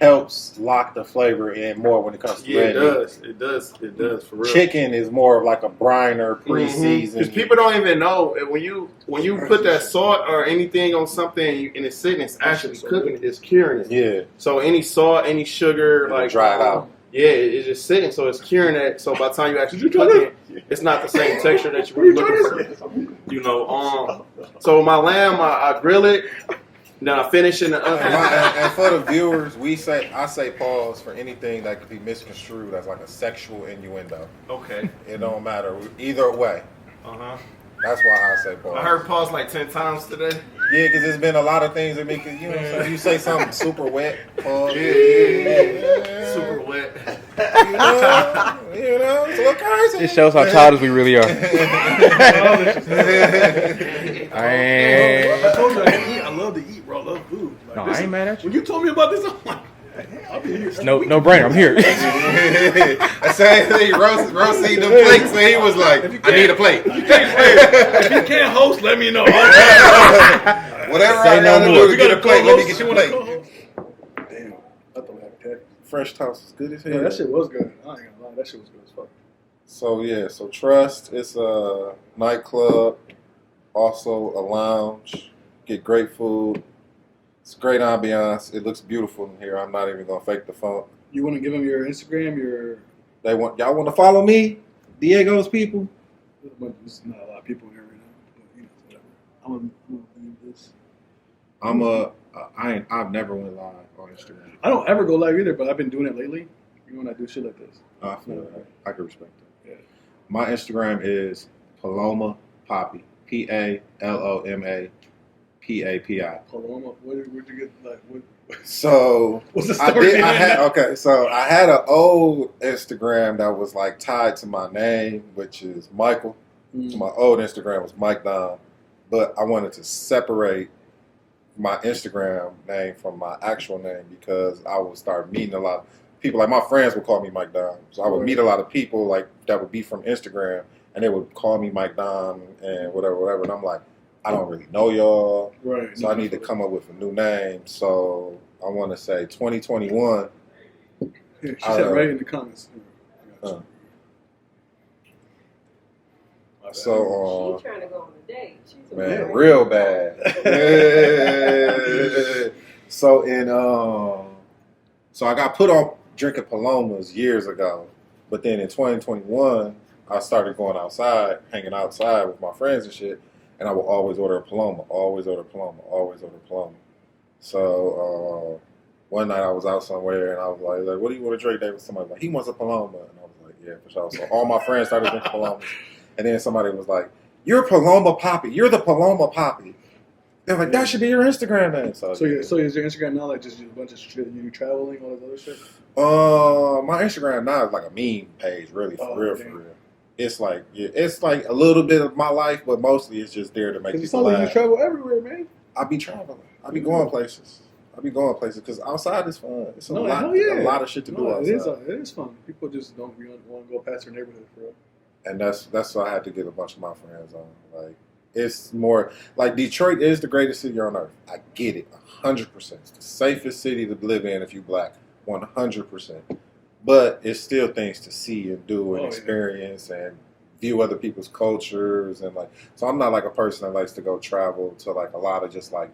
[SPEAKER 3] helps lock the flavor in more when it comes to
[SPEAKER 5] it does. It does for real.
[SPEAKER 3] Chicken is more of like a briner pre-seasoned.
[SPEAKER 5] Because people don't even know when you put that salt or anything on something and it's sitting, it's actually cooking it, it's curing it.
[SPEAKER 3] Yeah.
[SPEAKER 5] So any salt, any sugar, like
[SPEAKER 3] dry it out.
[SPEAKER 5] Yeah, it's just sitting, so it's curing that. So by the time you actually cook it, it's not the same texture that you were looking for. You know, so my lamb, I grill it, then I finish in the oven.
[SPEAKER 3] And for the viewers, I say pause for anything that could be misconstrued as like a sexual innuendo.
[SPEAKER 5] Okay.
[SPEAKER 3] It don't matter either way. That's why I say pause.
[SPEAKER 5] I heard pause like 10 times today.
[SPEAKER 3] Yeah, because there's been a lot of things that make it, you know what I'm saying? You say something super wet, pause.
[SPEAKER 5] Yeah. Super wet.
[SPEAKER 3] You know, it's a little crazy.
[SPEAKER 2] It shows how childish we really are.
[SPEAKER 1] I told you I love to eat, bro. I love food. Like,
[SPEAKER 2] No, I ain't mad at you.
[SPEAKER 1] When you told me about this, I'm like, I'll be here.
[SPEAKER 2] No brainer. I'm here.
[SPEAKER 3] That's same thing. Rose eating the plates, and he was like, I need a plate.
[SPEAKER 1] If you can't host, let me know.
[SPEAKER 3] Whatever I gotta do to get a plate, let me get you a plate.
[SPEAKER 1] Damn, I thought I had that.
[SPEAKER 3] Fresh toast is good as hell.
[SPEAKER 1] Yeah, that shit was good. I ain't gonna lie, that shit was good as fuck.
[SPEAKER 3] So Trust, it's a nightclub, also a lounge. Get great food. It's great ambiance. It looks beautiful in here. I'm not even gonna fake the funk.
[SPEAKER 1] You want to give them your Instagram,
[SPEAKER 3] Y'all want to follow me, Diego's people?
[SPEAKER 1] There's not a lot of people here right now, but you know, whatever. I'm gonna do this.
[SPEAKER 3] I've never went live on Instagram.
[SPEAKER 1] I don't ever go live either, but I've been doing it lately. You know, when I do shit like this.
[SPEAKER 3] I feel that. I can respect that.
[SPEAKER 1] Yeah.
[SPEAKER 3] My Instagram is Paloma Poppy. PALOMA PAPI.
[SPEAKER 1] Paloma, where'd you get what?
[SPEAKER 3] So
[SPEAKER 1] what's the
[SPEAKER 3] I
[SPEAKER 1] story?
[SPEAKER 3] I had an old Instagram that was like tied to my name, which is Michael. So my old Instagram was Mike Don, but I wanted to separate my Instagram name from my actual name because I would start meeting a lot of people. Like my friends would call me Mike Don, so I would meet a lot of people like that would be from Instagram, and they would call me Mike Don and whatever. And I'm like, I don't really know y'all,
[SPEAKER 1] right?
[SPEAKER 3] So I need to come up with a new name. So I want to say 2021.
[SPEAKER 1] Yeah, she said right in the comments.
[SPEAKER 3] So
[SPEAKER 6] she's trying to go on a date. She's
[SPEAKER 3] man, real bad. So I got put on drinking Palomas years ago, but then in 2021 I started going outside, hanging outside with my friends and shit, and I would always order a Paloma, always order Paloma. So one night I was out somewhere and I was like, what do you want to drink? They was somebody like, he wants a Paloma, and I was like, yeah, for sure. So all my friends started drinking Palomas. And then somebody was like, you're Paloma Poppy. You're the Paloma Poppy. They're like, that should be your Instagram name. So
[SPEAKER 1] is your Instagram now like just a bunch of shit, you traveling, all this other shit?
[SPEAKER 3] My Instagram now is like a meme page, really, for real. It's like a little bit of my life, but mostly it's just there to make people laugh.
[SPEAKER 1] Like you travel everywhere, man.
[SPEAKER 3] I be traveling. I be going places because outside is fun. It's a lot of shit to do outside.
[SPEAKER 1] It is fun. People just don't want to go past their neighborhood for real.
[SPEAKER 3] And that's what I had to get a bunch of my friends on. Like, it's more like Detroit is the greatest city on earth. I get it, 100%. It's the safest city to live in if you black, 100%. But it's still things to see and do and experience and view other people's cultures and like. So I'm not like a person that likes to go travel to like a lot of just like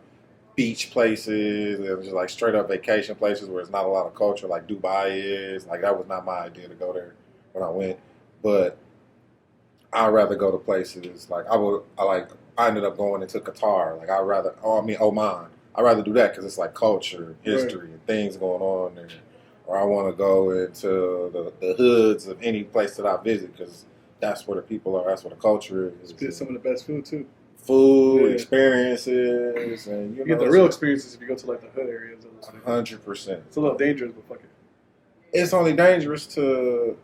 [SPEAKER 3] beach places and just like straight up vacation places where it's not a lot of culture like Dubai is. Like that was not my idea to go there when I went, but I'd rather go to places like I ended up going into Qatar. Like Oman. I'd rather do that because it's like culture, history, and things going on there. Or I want to go into the hoods of any place that I visit because that's where the people are. That's where the culture is.
[SPEAKER 1] It's some of the best food too.
[SPEAKER 3] Experiences, and
[SPEAKER 1] you get the real experiences if you go to like the hood areas.
[SPEAKER 3] 100%.
[SPEAKER 1] It's a little dangerous, but fuck it.
[SPEAKER 3] It's only dangerous to.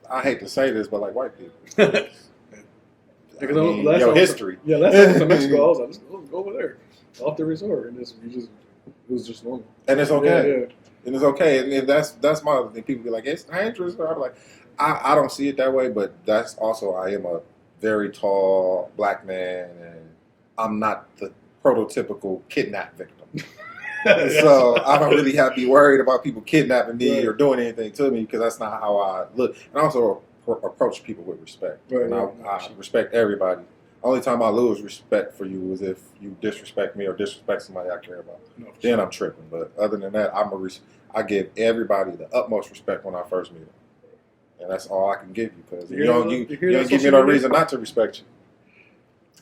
[SPEAKER 3] I hate to say this, but like white people. History.
[SPEAKER 1] Yeah, last time I went to Mexico, I was like, let's go over there, off the resort, and it was just normal.
[SPEAKER 3] And it's okay.
[SPEAKER 1] Yeah.
[SPEAKER 3] And it's okay. And that's my other thing. People be like, it's dangerous. I'm like, I don't see it that way, but that's also I am a very tall black man, and I'm not the prototypical kidnap victim. So I don't really have to be worried about people kidnapping me or doing anything to me because that's not how I look. And I also approach people with respect. And I respect everybody. Only time I lose respect for you is if you disrespect me or disrespect somebody I care about.
[SPEAKER 1] No,
[SPEAKER 3] Then I'm tripping. But other than that, I give everybody the utmost respect when I first meet them. And that's all I can give you because you don't give me no reason not to respect you.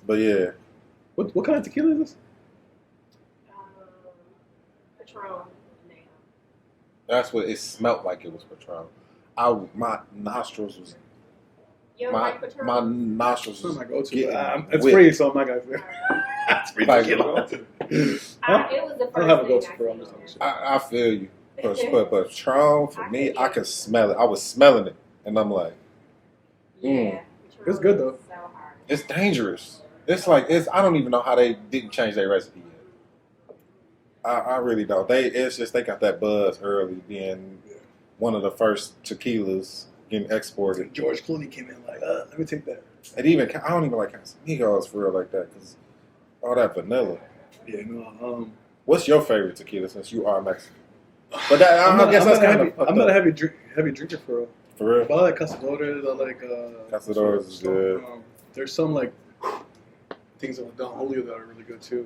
[SPEAKER 3] But yeah.
[SPEAKER 1] What kind of tequila is this?
[SPEAKER 6] Patron.
[SPEAKER 3] That's what it smelled like. It was Patron. My nostrils was.
[SPEAKER 6] You don't like Patron?
[SPEAKER 3] My nostrils
[SPEAKER 1] It's not
[SPEAKER 3] was.
[SPEAKER 1] my go-to.
[SPEAKER 3] getting
[SPEAKER 1] It's
[SPEAKER 3] wet.
[SPEAKER 1] free, so I'm not gonna. It's free
[SPEAKER 3] Like,
[SPEAKER 1] tequila.
[SPEAKER 6] It was the first
[SPEAKER 1] I don't have a
[SPEAKER 6] thing
[SPEAKER 1] go-to
[SPEAKER 6] I
[SPEAKER 1] for I'm
[SPEAKER 6] seen.
[SPEAKER 1] just talking shit.
[SPEAKER 3] I feel you. But Patron, for me, I could smell it. I was smelling it. And I'm like,
[SPEAKER 6] Yeah.
[SPEAKER 1] It's good, though.
[SPEAKER 6] So hard.
[SPEAKER 3] it's dangerous. It's like, I don't even know how they didn't change their recipe yet. I really don't. It's just they got that buzz early, being one of the first tequilas getting exported.
[SPEAKER 1] George Clooney came in like, let me take that.
[SPEAKER 3] And even, I don't even like Casamigos for real like that because all that vanilla.
[SPEAKER 1] Yeah, no.
[SPEAKER 3] What's your favorite tequila since you are Mexican? But that, I guess that's kind of.
[SPEAKER 1] I'm not a heavy drinker for real.
[SPEAKER 3] For real?
[SPEAKER 1] But I like Cazadores. I like.
[SPEAKER 3] Cazadores is good.
[SPEAKER 1] There's some like things that are Don Julio that are really good too.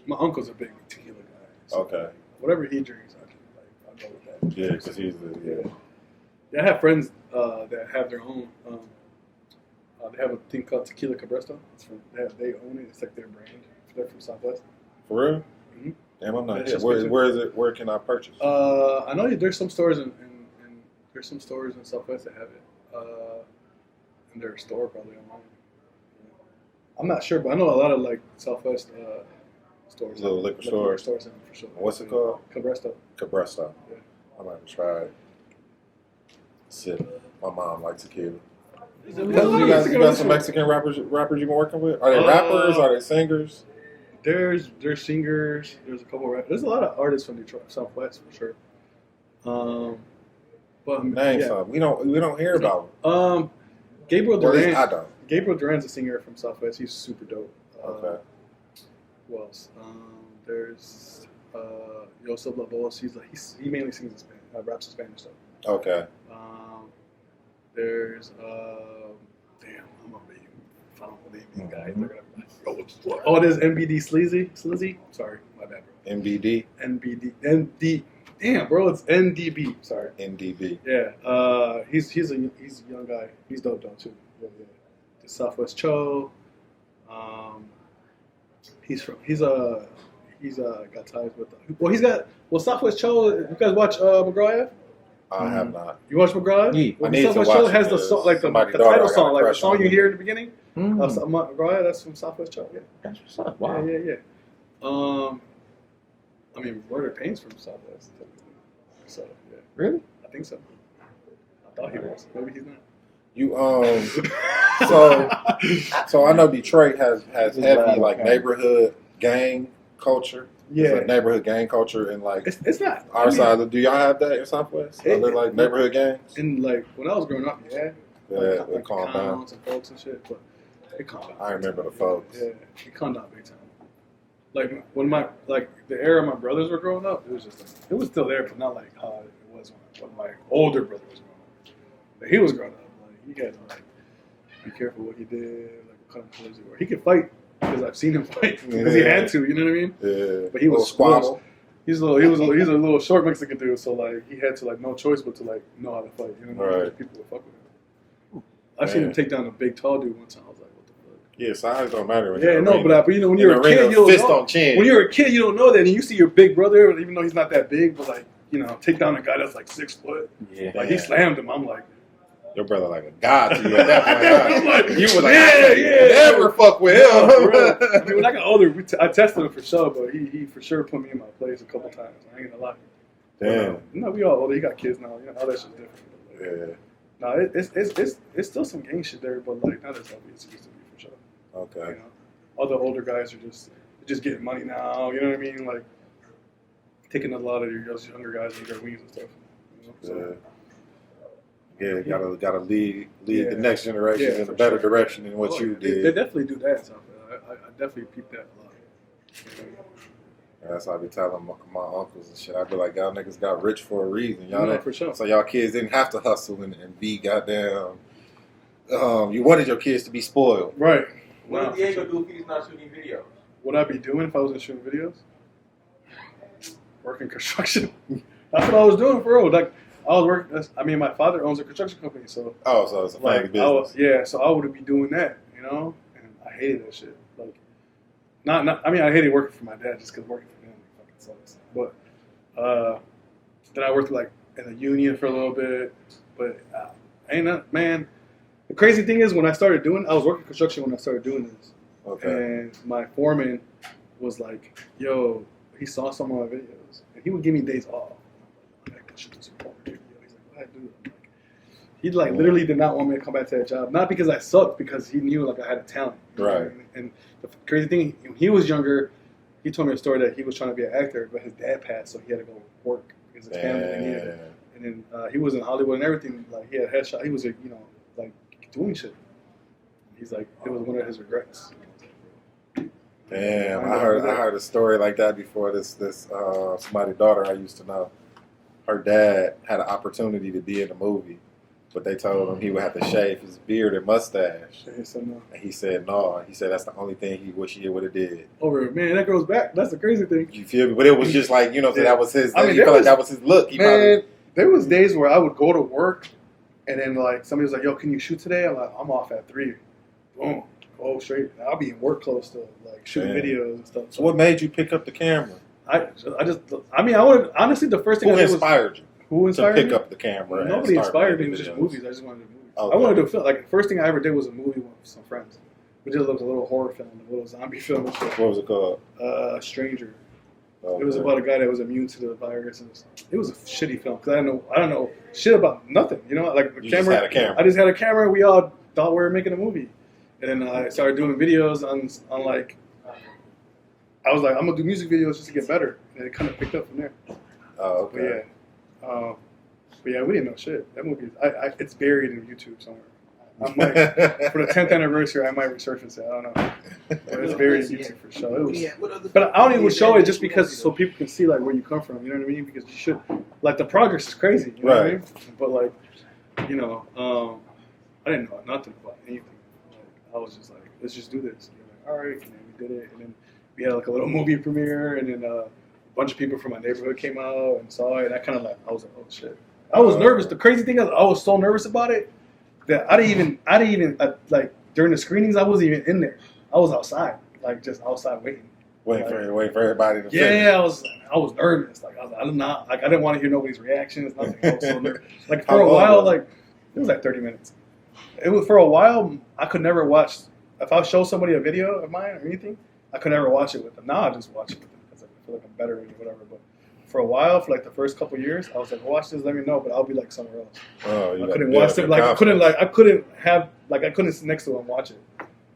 [SPEAKER 1] My uncle's a big tequila guy. So
[SPEAKER 3] Okay.
[SPEAKER 1] whatever he drinks, I'll go with that.
[SPEAKER 3] Yeah, because he's
[SPEAKER 1] Yeah, I have friends that have their own. They have a thing called Tequila Cabresto. They own it. It's like their brand. They're from Southwest.
[SPEAKER 3] For real?
[SPEAKER 1] Mm-hmm.
[SPEAKER 3] Damn, I'm not
[SPEAKER 1] Yeah,
[SPEAKER 3] sure. Where is it? Where can I purchase?
[SPEAKER 1] I know there's some stores in there's some stores in Southwest that have it. In their store probably online. I'm not sure, but I know a lot of like Southwest stores.
[SPEAKER 3] Little liquor stores.
[SPEAKER 1] Stores in for sure.
[SPEAKER 3] What's it called?
[SPEAKER 1] Cabresto.
[SPEAKER 3] Cabresto.
[SPEAKER 1] Yeah.
[SPEAKER 3] I might try it. Sip. My mom likes tequila. You got some Mexican rappers you've been working with? Are they rappers? Are they singers?
[SPEAKER 1] There's singers. There's a couple of rappers. There's a lot of artists from Detroit, Southwest for sure. But
[SPEAKER 3] Name
[SPEAKER 1] yeah.
[SPEAKER 3] some. We don't hear about them.
[SPEAKER 1] Gabriel
[SPEAKER 3] Or at least
[SPEAKER 1] Duran.
[SPEAKER 3] I don't.
[SPEAKER 1] Gabriel Duran's a singer from Southwest. He's super dope.
[SPEAKER 3] Okay.
[SPEAKER 1] Who else? There's Yosef Labos. He mainly sings in Spanish, raps in Spanish stuff.
[SPEAKER 3] Okay.
[SPEAKER 1] There's damn, I'm gonna be found name these guys. Oh, there's NBD Slizzy. Sorry, my bad, bro.
[SPEAKER 3] MBD.
[SPEAKER 1] ND. Damn, bro, it's NDB. Sorry.
[SPEAKER 3] NDB.
[SPEAKER 1] Yeah. He's a young guy. He's dope though too. Yeah. The Southwest Cho. He's got ties with. Southwest Cho. You guys watch McGraw?
[SPEAKER 3] I have not.
[SPEAKER 1] You watch McGraw?
[SPEAKER 2] Yeah.
[SPEAKER 3] I need to
[SPEAKER 1] Southwest
[SPEAKER 3] watch
[SPEAKER 1] Cho
[SPEAKER 3] it
[SPEAKER 1] has the
[SPEAKER 3] because
[SPEAKER 1] song, like the
[SPEAKER 3] somebody's
[SPEAKER 1] title
[SPEAKER 3] daughter I got
[SPEAKER 1] song,
[SPEAKER 3] a
[SPEAKER 1] like the
[SPEAKER 3] crush
[SPEAKER 1] song
[SPEAKER 3] on.
[SPEAKER 1] you hear in the beginning of
[SPEAKER 2] Mm.
[SPEAKER 1] McGraw. That's from Southwest Cho. Yeah.
[SPEAKER 2] That's what's up. Wow.
[SPEAKER 1] Yeah. I mean, Murder Pain's from Southwest. So yeah,
[SPEAKER 2] Really?
[SPEAKER 1] I think so. I thought he was. Maybe he's not.
[SPEAKER 3] You so I know Detroit has heavy like neighborhood gang culture.
[SPEAKER 1] Yeah.
[SPEAKER 3] It's like neighborhood gang culture and like
[SPEAKER 1] It's not.
[SPEAKER 3] our side. Do y'all have that in Southwest? Are there like neighborhood gangs?
[SPEAKER 1] And like when I was growing up, yeah.
[SPEAKER 3] Yeah,
[SPEAKER 1] like
[SPEAKER 3] it calmed down.
[SPEAKER 1] clowns and folks and shit, but it calmed down.
[SPEAKER 3] I remember the folks.
[SPEAKER 1] Yeah, it calmed down big time. Like when the era my brothers were growing up, it was just it was still there, but not like how it was when my older brother was growing up. Like, he was growing up. Like he had to like be careful what he did, like what kind of clothes he wore. He could fight because I've seen him fight because he had to. You know what I mean?
[SPEAKER 3] Yeah.
[SPEAKER 1] But he was
[SPEAKER 3] squabble.
[SPEAKER 1] He's a little short Mexican dude, so like he had to like no choice but to like know how to fight. You know what I mean?
[SPEAKER 3] Right.
[SPEAKER 1] People would fuck with him. I've seen him take down a big tall dude one time. I was like, what the fuck?
[SPEAKER 3] Yeah, size don't matter.
[SPEAKER 1] Yeah, no, but you know when you're a kid, you don't
[SPEAKER 3] fist
[SPEAKER 1] know.
[SPEAKER 3] on chin.
[SPEAKER 1] When you're a kid, you don't know that, and you see your big brother, even though he's not that big, but like take down a guy that's like 6 foot.
[SPEAKER 2] Yeah.
[SPEAKER 1] Like he slammed him. I'm like,
[SPEAKER 3] Your brother like a god to you at that point. Huh?
[SPEAKER 1] I'm like,
[SPEAKER 3] You was like,
[SPEAKER 1] yeah.
[SPEAKER 3] never fuck with
[SPEAKER 1] For real.
[SPEAKER 3] him.
[SPEAKER 1] I mean, when I got older, I tested him for sure, but he for sure put me in my place a couple times. I ain't gonna lie.
[SPEAKER 3] Damn.
[SPEAKER 1] No, we all older. He got kids now. All that shit's different.
[SPEAKER 3] Yeah.
[SPEAKER 1] No, it's still some gang shit there, but like not as heavy as it used to be for sure.
[SPEAKER 3] Okay.
[SPEAKER 1] All the older guys are just getting money now. You know what I mean? Like taking a lot of your younger guys and their wings and stuff. So,
[SPEAKER 3] Yeah, gotta lead the next generation in a better direction than what you did.
[SPEAKER 1] They definitely do that. So I definitely peep that a lot.
[SPEAKER 3] That's why I be telling my uncles and shit. I be like, y'all niggas got rich for a reason. Y'all
[SPEAKER 1] No, for sure.
[SPEAKER 3] So y'all kids didn't have to hustle and be goddamn you wanted your kids to be spoiled.
[SPEAKER 1] Right.
[SPEAKER 2] What would Diego do if he's not shooting videos?
[SPEAKER 1] What I'd be doing if I wasn't shooting videos? Working construction. That's what I was doing for real. Like I was working. I mean, my father owns a construction company, so
[SPEAKER 3] So it's a family
[SPEAKER 1] like
[SPEAKER 3] business.
[SPEAKER 1] so I would be doing that, you know. And I hated that shit. Like, not. I mean, I hated working for my dad just because working for him fucking sucks. But then I worked like in a union for a little bit. But man. The crazy thing is, when I started doing, I was working construction when I started doing this.
[SPEAKER 3] Okay.
[SPEAKER 1] And my foreman was like, "Yo," he saw some of my videos, and he would give me days off. I'm like, "That shit is important, dude." He's like, "Go ahead, do it." He like literally did not want me to come back to that job, not because I sucked, because he knew like I had a talent.
[SPEAKER 3] Right.
[SPEAKER 1] And the crazy thing, when he was younger, he told me a story that he was trying to be an actor, but his dad passed, so he had to go work because his family needed it. And then he was in Hollywood and everything. Like he had headshot. He was like doing shit. He's like, it was one of his regrets.
[SPEAKER 3] Damn, I heard a story like that before. This somebody's daughter I used to know. Her dad had an opportunity to be in the movie, but they told him he would have to shave his beard and mustache.
[SPEAKER 1] He said no.
[SPEAKER 3] And he said no. He said that's the only thing he wish he would have did.
[SPEAKER 1] Man, that goes back. That's the crazy thing.
[SPEAKER 3] You feel me? But it was just like, so that was his.
[SPEAKER 1] I mean,
[SPEAKER 3] you feel like that was his look.
[SPEAKER 1] There was days where I would go to work, and then like somebody was like, "Yo, can you shoot today?" I'm like, "I'm off at 3. Boom, go straight. I'll be in work clothes still, like shooting videos and stuff.
[SPEAKER 3] So what made you pick up the camera?
[SPEAKER 1] I would honestly, the first thing
[SPEAKER 3] Who inspired you?
[SPEAKER 1] Who inspired
[SPEAKER 3] to pick
[SPEAKER 1] me?
[SPEAKER 3] up the camera?
[SPEAKER 1] Nobody inspired me. It was just movies. I just wanted to do movies.
[SPEAKER 3] Okay.
[SPEAKER 1] I wanted to film. Like the first thing I ever did was a movie with some friends. We did a little horror film, a little zombie film. And shit.
[SPEAKER 3] What was it called?
[SPEAKER 1] Stranger.
[SPEAKER 3] Okay.
[SPEAKER 1] It was about a guy that was immune to the virus, and it was a shitty film because I don't know shit about nothing. Like the
[SPEAKER 3] You
[SPEAKER 1] camera.
[SPEAKER 3] just had a camera.
[SPEAKER 1] I just had a camera. We all thought we were making a movie, and then I started doing videos on like. I was like, I'm gonna do music videos just to get better, and it kind of picked up from there.
[SPEAKER 3] Oh, okay.
[SPEAKER 1] But yeah, we didn't know shit. That movie, it's buried in YouTube somewhere. I'm like, for the 10th anniversary, I might resurface it. I don't know. But it's buried in YouTube for sure. But I don't even show it just because so people can see like where you come from. You know what I mean? Because you should like the progress is crazy. You know what I mean? But like, I didn't know nothing about anything. Like, I was just like, let's just do this. And like, all right, and then we did it, and then we had like a little movie premiere, and then a bunch of people from my neighborhood came out and saw it. And I was like, oh shit. I was nervous. The crazy thing is, I was so nervous about it that I didn't even like during the screenings. I wasn't even in there. I was outside, like just outside waiting.
[SPEAKER 3] Waiting for everybody to finish.
[SPEAKER 1] Yeah, I was nervous. Like I didn't want to hear nobody's reactions. Nothing. I was so nervous. Like for a while, like it was like 30 minutes. It was for a while. I could never watch. If I show somebody a video of mine or anything, I could never watch it with them. Now I just watch it with them because I feel like I'm better or whatever. But for a while, for like the first couple of years, I was like, watch this, let me know, but I'll be like somewhere else.
[SPEAKER 3] Oh,
[SPEAKER 1] I couldn't watch it. Like I couldn't sit next to them and watch it.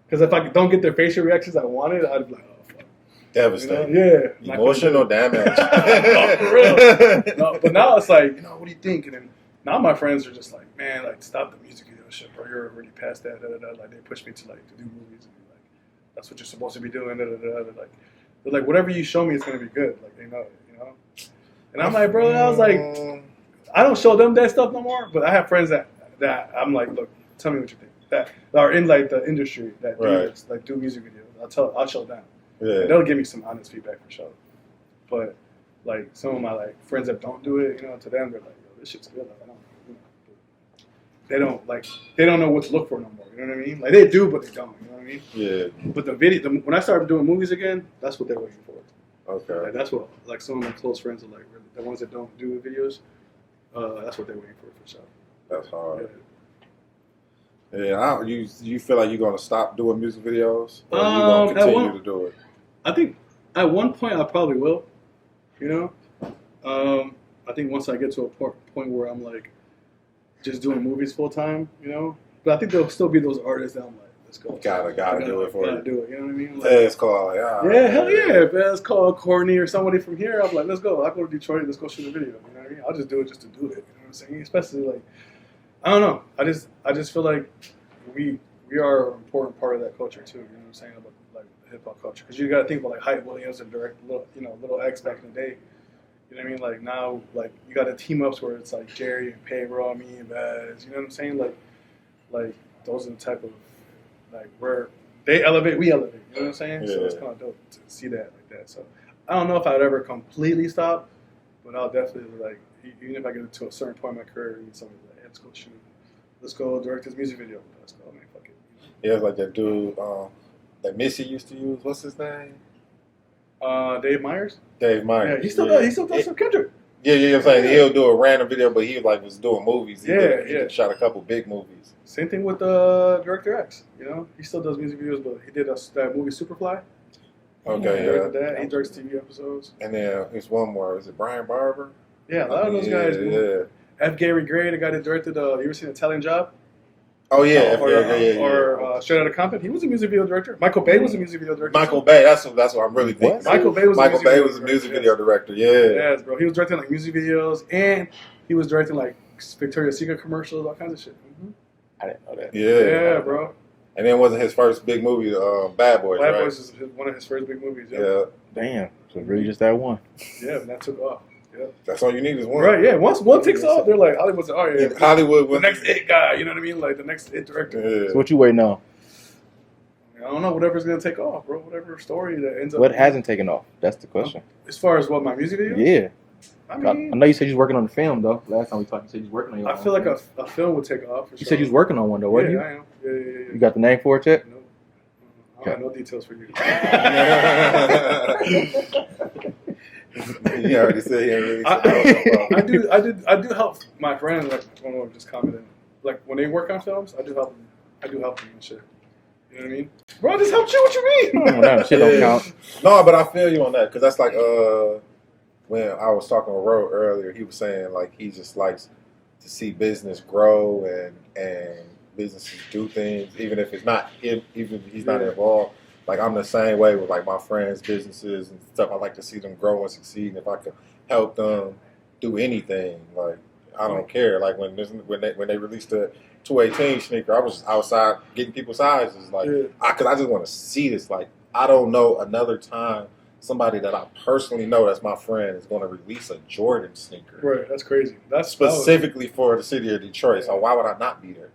[SPEAKER 1] Because if I don't get their facial reactions I wanted, I'd be like, oh fuck.
[SPEAKER 3] Devastating.
[SPEAKER 1] Yeah.
[SPEAKER 3] Emotional damage.
[SPEAKER 1] No, for real. No, but now it's like, what do you think? And then now my friends are just like, man, like stop the music video shit, bro. You're already past that. Like they push me to like to do movies and like that's what you're supposed to be doing. Like they're like, whatever you show me, it's gonna be good. Like they know it. And I'm like, bro, I was like, I don't show them that stuff no more. But I have friends that I'm like, look, tell me what you think. That are in like the industry that do this, like do music videos. I'll show them. Yeah. And they'll give me some honest feedback for sure. But like some of my like friends that don't do it, to them they're like, yo, this shit's good. Like, they don't know what to look for no more. You know what I mean? Like they do, but they don't. You know what I mean? Yeah. But when I started doing movies again, that's what they're waiting for.
[SPEAKER 3] Okay.
[SPEAKER 1] Like that's what like some of my close friends are like the ones that don't do videos. That's what they're waiting for sure.
[SPEAKER 3] That's hard. Yeah. You feel like you're gonna stop doing music videos, or you gonna continue to do it?
[SPEAKER 1] I think at one point I probably will. I think once I get to a point where I'm like just doing movies full time, But I think there'll still be those artists that I'm like, let's go.
[SPEAKER 3] Gotta do it for you.
[SPEAKER 1] Gotta do it. You know what I mean?
[SPEAKER 3] Like, it's called.
[SPEAKER 1] Yeah, hell yeah. If it's called Courtney or somebody from here, I'm like, let's go. I'll go to Detroit. Let's go shoot a video. You know what I mean? I'll just do it just to do it. You know what I'm saying? Especially like, I don't know. I just feel like we are an important part of that culture too. You know what I'm saying about like the hip hop culture? Because you got to think about like Hype Williams and Little X back in the day. You know what I mean? Like now, like you got to team ups where it's like Jerry and Payroll, me and Baz. You know what I'm saying? Like those are the type of like where they elevate, we elevate. You know what I'm saying?
[SPEAKER 3] Yeah.
[SPEAKER 1] So it's kind of dope to see that like that. So I don't know if I'd ever completely stop, but I'll definitely like even if I get to a certain point in my career, and somebody's like, hey, let's go shoot, let's go direct this music video. Let's go, man, fuck it.
[SPEAKER 3] Yeah, it's like that dude that Missy used to use. What's his name?
[SPEAKER 1] Dave Myers.
[SPEAKER 3] Dave Myers.
[SPEAKER 1] Yeah, he still does some Kendrick.
[SPEAKER 3] Yeah, I'm saying he'll do a random video, but he was doing movies. He shot a couple big movies.
[SPEAKER 1] Same thing with Director X. You know, he still does music videos, but he did that movie Superfly.
[SPEAKER 3] Okay,
[SPEAKER 1] He directed that. He directs TV episodes.
[SPEAKER 3] And then there's one more. Is it Brian Barber?
[SPEAKER 1] Yeah, a lot of those guys.
[SPEAKER 3] Yeah.
[SPEAKER 1] F. Gary Gray, the guy that directed. You ever seen Italian Job?
[SPEAKER 3] Oh yeah,
[SPEAKER 1] Or Straight Outta Compton. He was a music video director. Michael Bay was a music video director.
[SPEAKER 3] Michael Bay. That's what I'm really thinking.
[SPEAKER 1] Michael Bay was
[SPEAKER 3] a music video director. Yeah.
[SPEAKER 1] Yes, bro. He was directing like music videos, and he was directing like Victoria's Secret commercials, all kinds of shit. Mm-hmm.
[SPEAKER 2] I didn't know that.
[SPEAKER 3] Yeah,
[SPEAKER 1] bro.
[SPEAKER 3] And then wasn't his first big movie, Bad Boys,
[SPEAKER 1] Bad
[SPEAKER 3] right?
[SPEAKER 1] Boys is one of his first big movies.
[SPEAKER 3] Yeah.
[SPEAKER 2] Damn. So really just that one.
[SPEAKER 1] Yeah, and that took off. Yeah.
[SPEAKER 3] That's all you need is one.
[SPEAKER 1] Right, yeah. Once one takes off, they're like, Hollywood's like, oh, yeah.
[SPEAKER 3] Hollywood
[SPEAKER 1] the
[SPEAKER 3] was
[SPEAKER 1] next it guy, you know what I mean? Like, the next it director.
[SPEAKER 3] Yeah.
[SPEAKER 2] So what you waiting on?
[SPEAKER 1] I don't know, whatever's going to take off, bro. Whatever story that ends up.
[SPEAKER 2] What hasn't taken off? That's the question.
[SPEAKER 1] As far as what, my music video?
[SPEAKER 2] Yeah.
[SPEAKER 1] I
[SPEAKER 2] I
[SPEAKER 1] mean,
[SPEAKER 2] know you said you was working on the film, though. Last time we talked, you said you was working on your
[SPEAKER 1] I feel like a film would take off. For
[SPEAKER 2] You said you was working on one, though, wasn't
[SPEAKER 1] yeah,
[SPEAKER 2] you?
[SPEAKER 1] I am. Yeah.
[SPEAKER 2] You got the name for it yet?
[SPEAKER 1] No. I have no details for you.
[SPEAKER 3] He already said he ain't really
[SPEAKER 1] I do help my friends, like, I don't know, just commenting. Like, when they work on films, I do help them and shit. You know what I mean? Bro, I just helped you. What you mean?
[SPEAKER 2] That shit don't count.
[SPEAKER 3] No, but I feel you on that because that's like when I was talking with Ro earlier, he was saying like he just likes to see business grow and businesses do things, even if it's not him, even if he's not involved. Like I'm the same way with like my friends' businesses and stuff. I like to see them grow and succeed, and if I could help them do anything, like I don't care. Like when they released the 218 sneaker, I was just outside getting people's sizes, like because I just want to see this. Like I don't know another time somebody that I personally know that's my friend is going to release a Jordan sneaker.
[SPEAKER 1] Right, that's crazy. That's
[SPEAKER 3] specifically for the city of Detroit. So why would I not be there to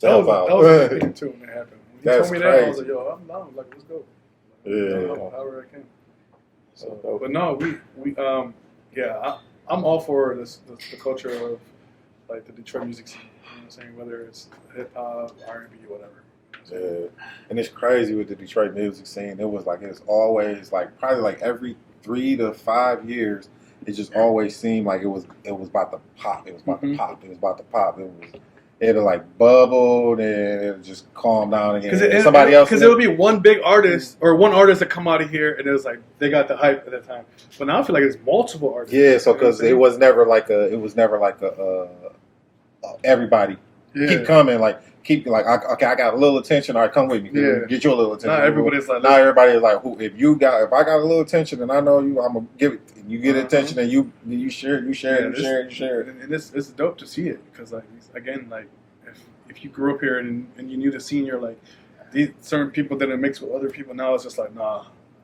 [SPEAKER 1] that
[SPEAKER 3] help out?
[SPEAKER 1] That was a big too when it happened. When he told me
[SPEAKER 3] crazy.
[SPEAKER 1] that, I was like, yo, I'm down. Like, let's go.
[SPEAKER 3] Yeah.
[SPEAKER 1] However I can. So, but no, I'm all for the culture of like the Detroit music scene. You know what I'm saying? Whether it's hip hop, R&B, whatever.
[SPEAKER 3] Yeah, and it's crazy with the Detroit music scene. It's always like probably like every 3 to 5 years, it just always seemed like it was about to pop. It was about to pop. It was about to pop. It'll like bubble and it'll just calm down again. Because
[SPEAKER 1] it would be one big artist or one artist that come out of here and it was like they got the hype at that time. But now I feel like it's multiple artists.
[SPEAKER 3] Yeah, so because it was never like a everybody keep coming okay, I got a little attention. All right, come with me. Get you a little attention.
[SPEAKER 1] Not everybody's like,
[SPEAKER 3] if I got a little attention and I know you, I'm gonna give it. And you get attention and you share it.
[SPEAKER 1] And it's dope to see it because like again, like if you grew up here and you knew the scene, you're like these certain people didn't mix with other people. Now it's just like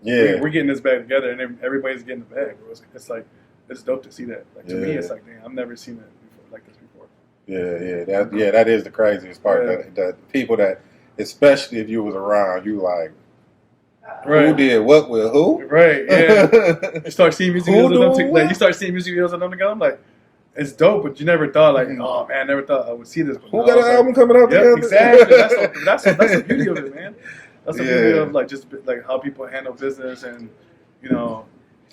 [SPEAKER 1] we're getting this bag together and everybody's getting the bag. Bro. It's like it's dope to see that. Like to me, it's like damn, I've never seen it before like this before.
[SPEAKER 3] That is the craziest part.
[SPEAKER 1] Yeah.
[SPEAKER 3] That people that, especially if you was around, you like,
[SPEAKER 1] right.
[SPEAKER 3] Who did what with who?
[SPEAKER 1] Right. Yeah. You start seeing music videos of them. Like you start seeing music videos of them together. I'm like, it's dope, but you never thought like, oh man, I never thought I would see this.
[SPEAKER 3] Who got an album coming out together?
[SPEAKER 1] Exactly. That's the beauty of it, man. That's the beauty of like just like how people handle business and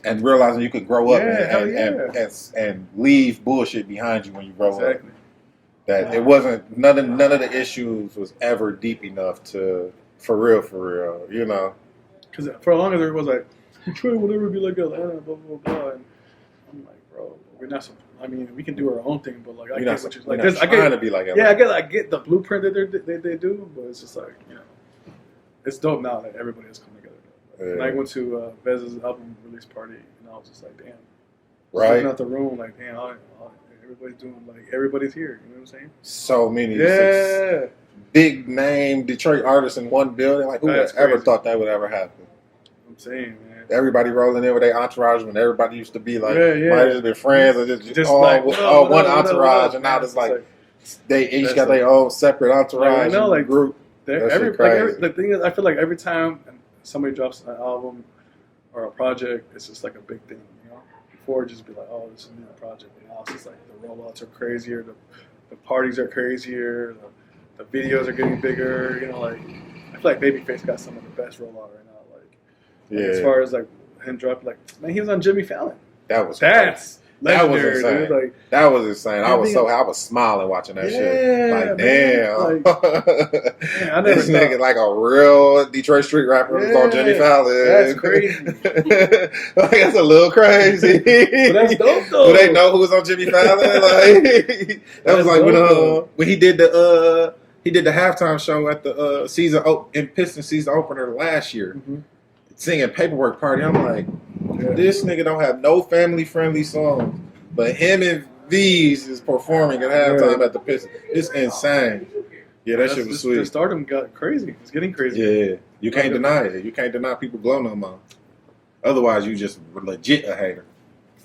[SPEAKER 3] and realizing you could grow up and leave bullshit behind you when you grow up. That it wasn't none of the issues was ever deep enough for real, Because
[SPEAKER 1] for as long as everyone was like, Detroit will never be like Atlanta, blah blah blah, and I'm like, bro, we're not. I mean, we can do our own thing, but like I get what you're like. I get to be like Atlanta. Yeah, I get the blueprint that they do, but it's just like it's dope now that everybody has come together. And I went to Bez's album release party, and I was just like, damn.
[SPEAKER 3] Right.
[SPEAKER 1] Looking out the room, like, damn, everybody's here. You know what I'm saying?
[SPEAKER 3] So many big name Detroit artists in one building. Like, who would ever thought that would ever happen?
[SPEAKER 1] I'm saying, man.
[SPEAKER 3] Everybody rolling in with their entourage when everybody used to be like, might have been friends or just all one entourage, and now it's like They each got their own separate entourage.
[SPEAKER 1] I know, like
[SPEAKER 3] group.
[SPEAKER 1] the thing is, I feel like every time somebody drops an album or a project, it's just like a big thing. You know, before it'd just be like, oh, this is a new project. And now it's just like the rollouts are crazier, the parties are crazier, the videos are getting bigger. You know, like I feel like Babyface got some of the best rollout right now. Like as far as like him dropping, like man, he was on Jimmy Fallon.
[SPEAKER 3] That was
[SPEAKER 1] legendary.
[SPEAKER 3] That was insane.
[SPEAKER 1] Dude. Like,
[SPEAKER 3] that was insane. I was smiling watching that shit. Like,
[SPEAKER 1] man,
[SPEAKER 3] damn.
[SPEAKER 1] Man, I never
[SPEAKER 3] this nigga like a real Detroit street rapper was on Jimmy Fallon.
[SPEAKER 1] That's crazy.
[SPEAKER 3] Like that's a little crazy.
[SPEAKER 1] But that's dope though.
[SPEAKER 3] Do they know who was on Jimmy Fallon? Like that was like when he did the halftime show at the in Pistons season opener last year.
[SPEAKER 1] Mm-hmm.
[SPEAKER 3] Singing Paperwork Party. I'm like, this nigga don't have no family-friendly songs, but him and V's is performing at halftime at the Pistons. It's insane. Yeah, that shit was sweet.
[SPEAKER 1] The stardom got crazy. It's getting crazy.
[SPEAKER 3] Yeah, you can't deny it. You can't deny people glow no more. Otherwise, you just legit a hater.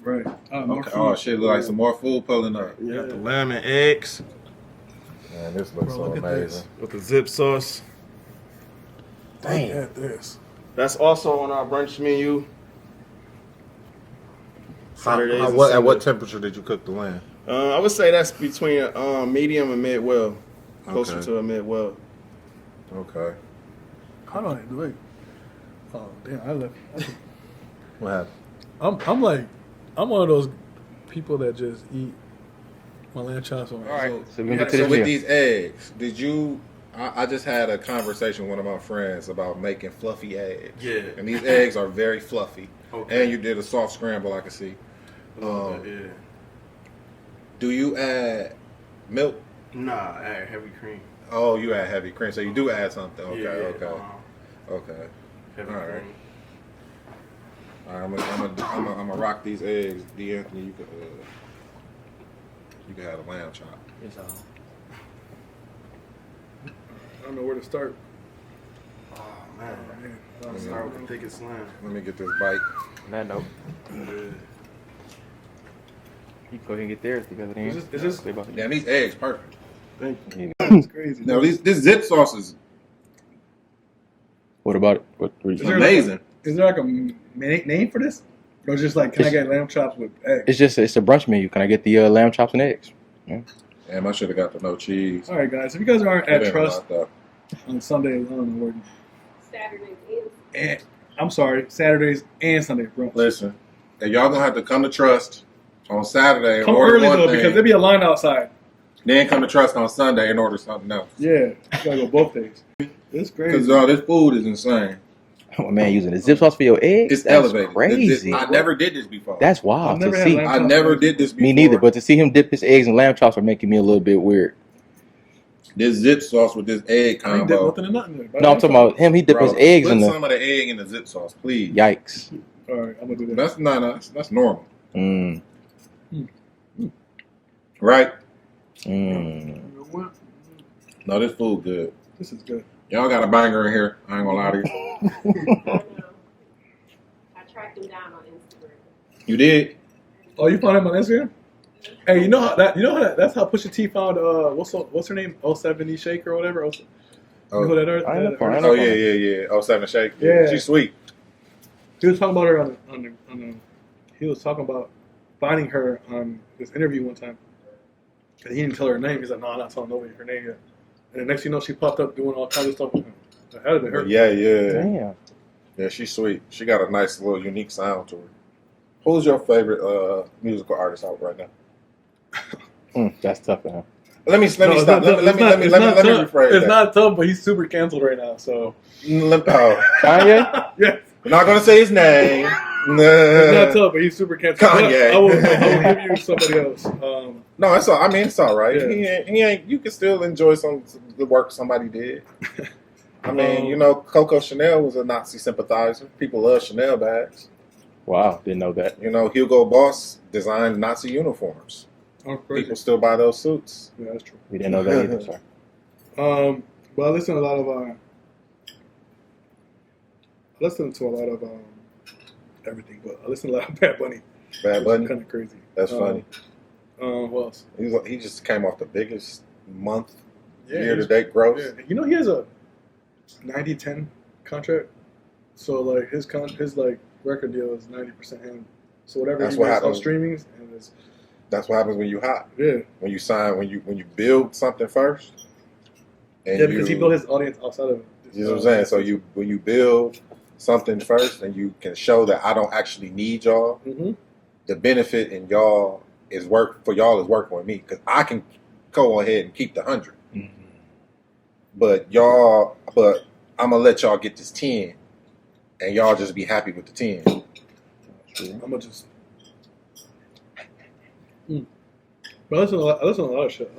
[SPEAKER 1] Right.
[SPEAKER 3] Okay. Oh, shit, look like some more food pulling up.
[SPEAKER 5] You got the lamb and eggs.
[SPEAKER 3] Man, this looks so amazing.
[SPEAKER 5] With the zip sauce.
[SPEAKER 1] Dang. Look at this.
[SPEAKER 5] That's also on our brunch menu. Saturdays.
[SPEAKER 3] At what temperature did you cook the lamb?
[SPEAKER 5] I would say that's between medium and mid well, closer to a mid well.
[SPEAKER 3] Okay.
[SPEAKER 1] How do I do it? Oh damn! I left.
[SPEAKER 3] What happened?
[SPEAKER 1] I'm one of those people that just eat my lamb chops on.
[SPEAKER 2] All right. So we
[SPEAKER 3] So with these eggs, did you? I just had a conversation with one of my friends about making fluffy eggs.
[SPEAKER 5] Yeah.
[SPEAKER 3] And these eggs are very fluffy.
[SPEAKER 5] Okay.
[SPEAKER 3] And you did a soft scramble, I can see.
[SPEAKER 5] Yeah.
[SPEAKER 3] Do you add milk?
[SPEAKER 5] Nah, I add heavy cream.
[SPEAKER 3] Oh, you add heavy cream. So you do add something. Okay,
[SPEAKER 5] Yeah,
[SPEAKER 3] okay.
[SPEAKER 5] Heavy
[SPEAKER 3] All right.
[SPEAKER 5] cream.
[SPEAKER 3] All right, I'm gonna rock these eggs. D. Anthony, you could have a lamb chop.
[SPEAKER 5] It's all.
[SPEAKER 1] I don't know where to start.
[SPEAKER 5] Oh man. I'll start with the thickest lamb.
[SPEAKER 3] Let me get this bite.
[SPEAKER 2] On that note, you go ahead and get theirs together then.
[SPEAKER 1] Is this
[SPEAKER 3] Damn, these eggs perfect.
[SPEAKER 5] Thank you.
[SPEAKER 1] it's crazy.
[SPEAKER 3] No, this zip sauce is
[SPEAKER 2] What about it? What
[SPEAKER 1] Is there
[SPEAKER 3] amazing.
[SPEAKER 1] Is there like a name for this? Or just like, can I get lamb chops with eggs?
[SPEAKER 2] It's a brunch menu. Can I get the lamb chops and eggs? Yeah.
[SPEAKER 3] Damn, I should have got the no cheese.
[SPEAKER 1] All right, guys. If you guys aren't at
[SPEAKER 3] Been
[SPEAKER 1] Trust
[SPEAKER 3] locked up.
[SPEAKER 1] on Sundays, I don't know where.
[SPEAKER 6] Saturdays is.
[SPEAKER 1] And, I'm sorry, Saturdays and Sunday brunch.
[SPEAKER 3] Listen, and y'all gonna have to come to Trust on Saturday. and
[SPEAKER 1] Come
[SPEAKER 3] order
[SPEAKER 1] early
[SPEAKER 3] one
[SPEAKER 1] though,
[SPEAKER 3] thing,
[SPEAKER 1] because there'll be a line outside.
[SPEAKER 3] then come to Trust on Sunday and order something else.
[SPEAKER 1] Yeah, you gotta go both days. It's
[SPEAKER 3] Because
[SPEAKER 1] crazy.
[SPEAKER 3] this food is insane.
[SPEAKER 2] Oh man, using the zip sauce for your eggs?
[SPEAKER 3] It's
[SPEAKER 2] That's
[SPEAKER 3] elevated.
[SPEAKER 2] crazy.
[SPEAKER 3] I never did this before.
[SPEAKER 2] That's wild
[SPEAKER 1] I've never
[SPEAKER 2] to
[SPEAKER 1] had
[SPEAKER 2] see.
[SPEAKER 1] lamb
[SPEAKER 3] I
[SPEAKER 1] chops.
[SPEAKER 3] never did this before.
[SPEAKER 2] Me neither, but to see him dip his eggs in lamb chops are making me a little bit weird.
[SPEAKER 3] This zip sauce with this egg
[SPEAKER 1] I ain't did
[SPEAKER 3] combo.
[SPEAKER 1] nothing to nothing there.
[SPEAKER 2] No, I'm talking about him. He dipped his eggs
[SPEAKER 3] put
[SPEAKER 2] in the.
[SPEAKER 3] some of the egg in the zip sauce, please.
[SPEAKER 2] Yikes.
[SPEAKER 1] All right, I'm gonna do that.
[SPEAKER 3] That's not that's normal,
[SPEAKER 2] Mm.
[SPEAKER 3] right?
[SPEAKER 1] You know what?
[SPEAKER 3] No, this food good.
[SPEAKER 1] This is good.
[SPEAKER 3] Y'all got a banger in here. I ain't gonna lie to you.
[SPEAKER 6] I know. I tracked him down on Instagram.
[SPEAKER 3] You did?
[SPEAKER 1] Oh, you found him on Instagram? Hey, you know how that's how Pusha T found what's her name? 070 Shake or whatever. You know who that is?
[SPEAKER 2] I know.
[SPEAKER 3] Oh yeah. 07 Shake.
[SPEAKER 1] Yeah.
[SPEAKER 3] She's sweet.
[SPEAKER 1] He was talking about her on the he was talking about finding her on this interview one time. And he didn't tell her her name. He's like, no, I'm not telling nobody her name yet. And the next thing you know, she popped up doing all kinds of stuff with him. That had to be her.
[SPEAKER 3] Yeah.
[SPEAKER 2] Damn.
[SPEAKER 3] Yeah, she's sweet. She got a nice little unique sound to her. Who's your favorite musical artist out right now?
[SPEAKER 2] That's tough, man.
[SPEAKER 3] Let me stop. Let me rephrase that.
[SPEAKER 1] It's not tough, but he's super canceled right now. So
[SPEAKER 2] Kanye?
[SPEAKER 1] yeah,
[SPEAKER 3] we're not gonna say his name.
[SPEAKER 1] it's not tough, but he's super canceled.
[SPEAKER 3] Kanye.
[SPEAKER 1] I will give you somebody else.
[SPEAKER 3] No, it's all. I mean, it's all right.
[SPEAKER 1] Yeah.
[SPEAKER 3] He ain't. You can still enjoy some good work somebody did. I mean, you know, Coco Chanel was a Nazi sympathizer. People love Chanel bags.
[SPEAKER 2] Wow, didn't know that.
[SPEAKER 3] You know, Hugo Boss designed Nazi uniforms.
[SPEAKER 1] Oh, crazy.
[SPEAKER 3] People still buy those suits.
[SPEAKER 1] Yeah, that's true.
[SPEAKER 2] We didn't know that either, sir.
[SPEAKER 1] But I listen to a lot of everything, but I listen to a lot of Bad Bunny.
[SPEAKER 3] Bad Bunny.
[SPEAKER 1] Kind of crazy.
[SPEAKER 3] That's funny.
[SPEAKER 1] Who else?
[SPEAKER 3] He just came off the biggest month,
[SPEAKER 1] Yeah,
[SPEAKER 3] year to date gross.
[SPEAKER 1] Yeah. You know, he has a 90-10 contract. So like his like record deal is 90% him. So whatever
[SPEAKER 3] That's
[SPEAKER 1] he
[SPEAKER 3] what
[SPEAKER 1] makes on
[SPEAKER 3] happens.
[SPEAKER 1] streamings, and it's,
[SPEAKER 3] That's what happens when you hot.
[SPEAKER 1] yeah,
[SPEAKER 3] When you sign, when you build something first. And
[SPEAKER 1] yeah, because he built his audience outside of.
[SPEAKER 3] You know what I'm saying? So when you build something first, and you can show that I don't actually need y'all.
[SPEAKER 1] Mm-hmm.
[SPEAKER 3] The benefit in y'all is working with me because I can go ahead and keep the 100.
[SPEAKER 2] Mm-hmm.
[SPEAKER 3] But I'm gonna let y'all get this 10, and y'all just be happy with the 10.
[SPEAKER 1] I'm gonna just. But I listen to a lot of shit.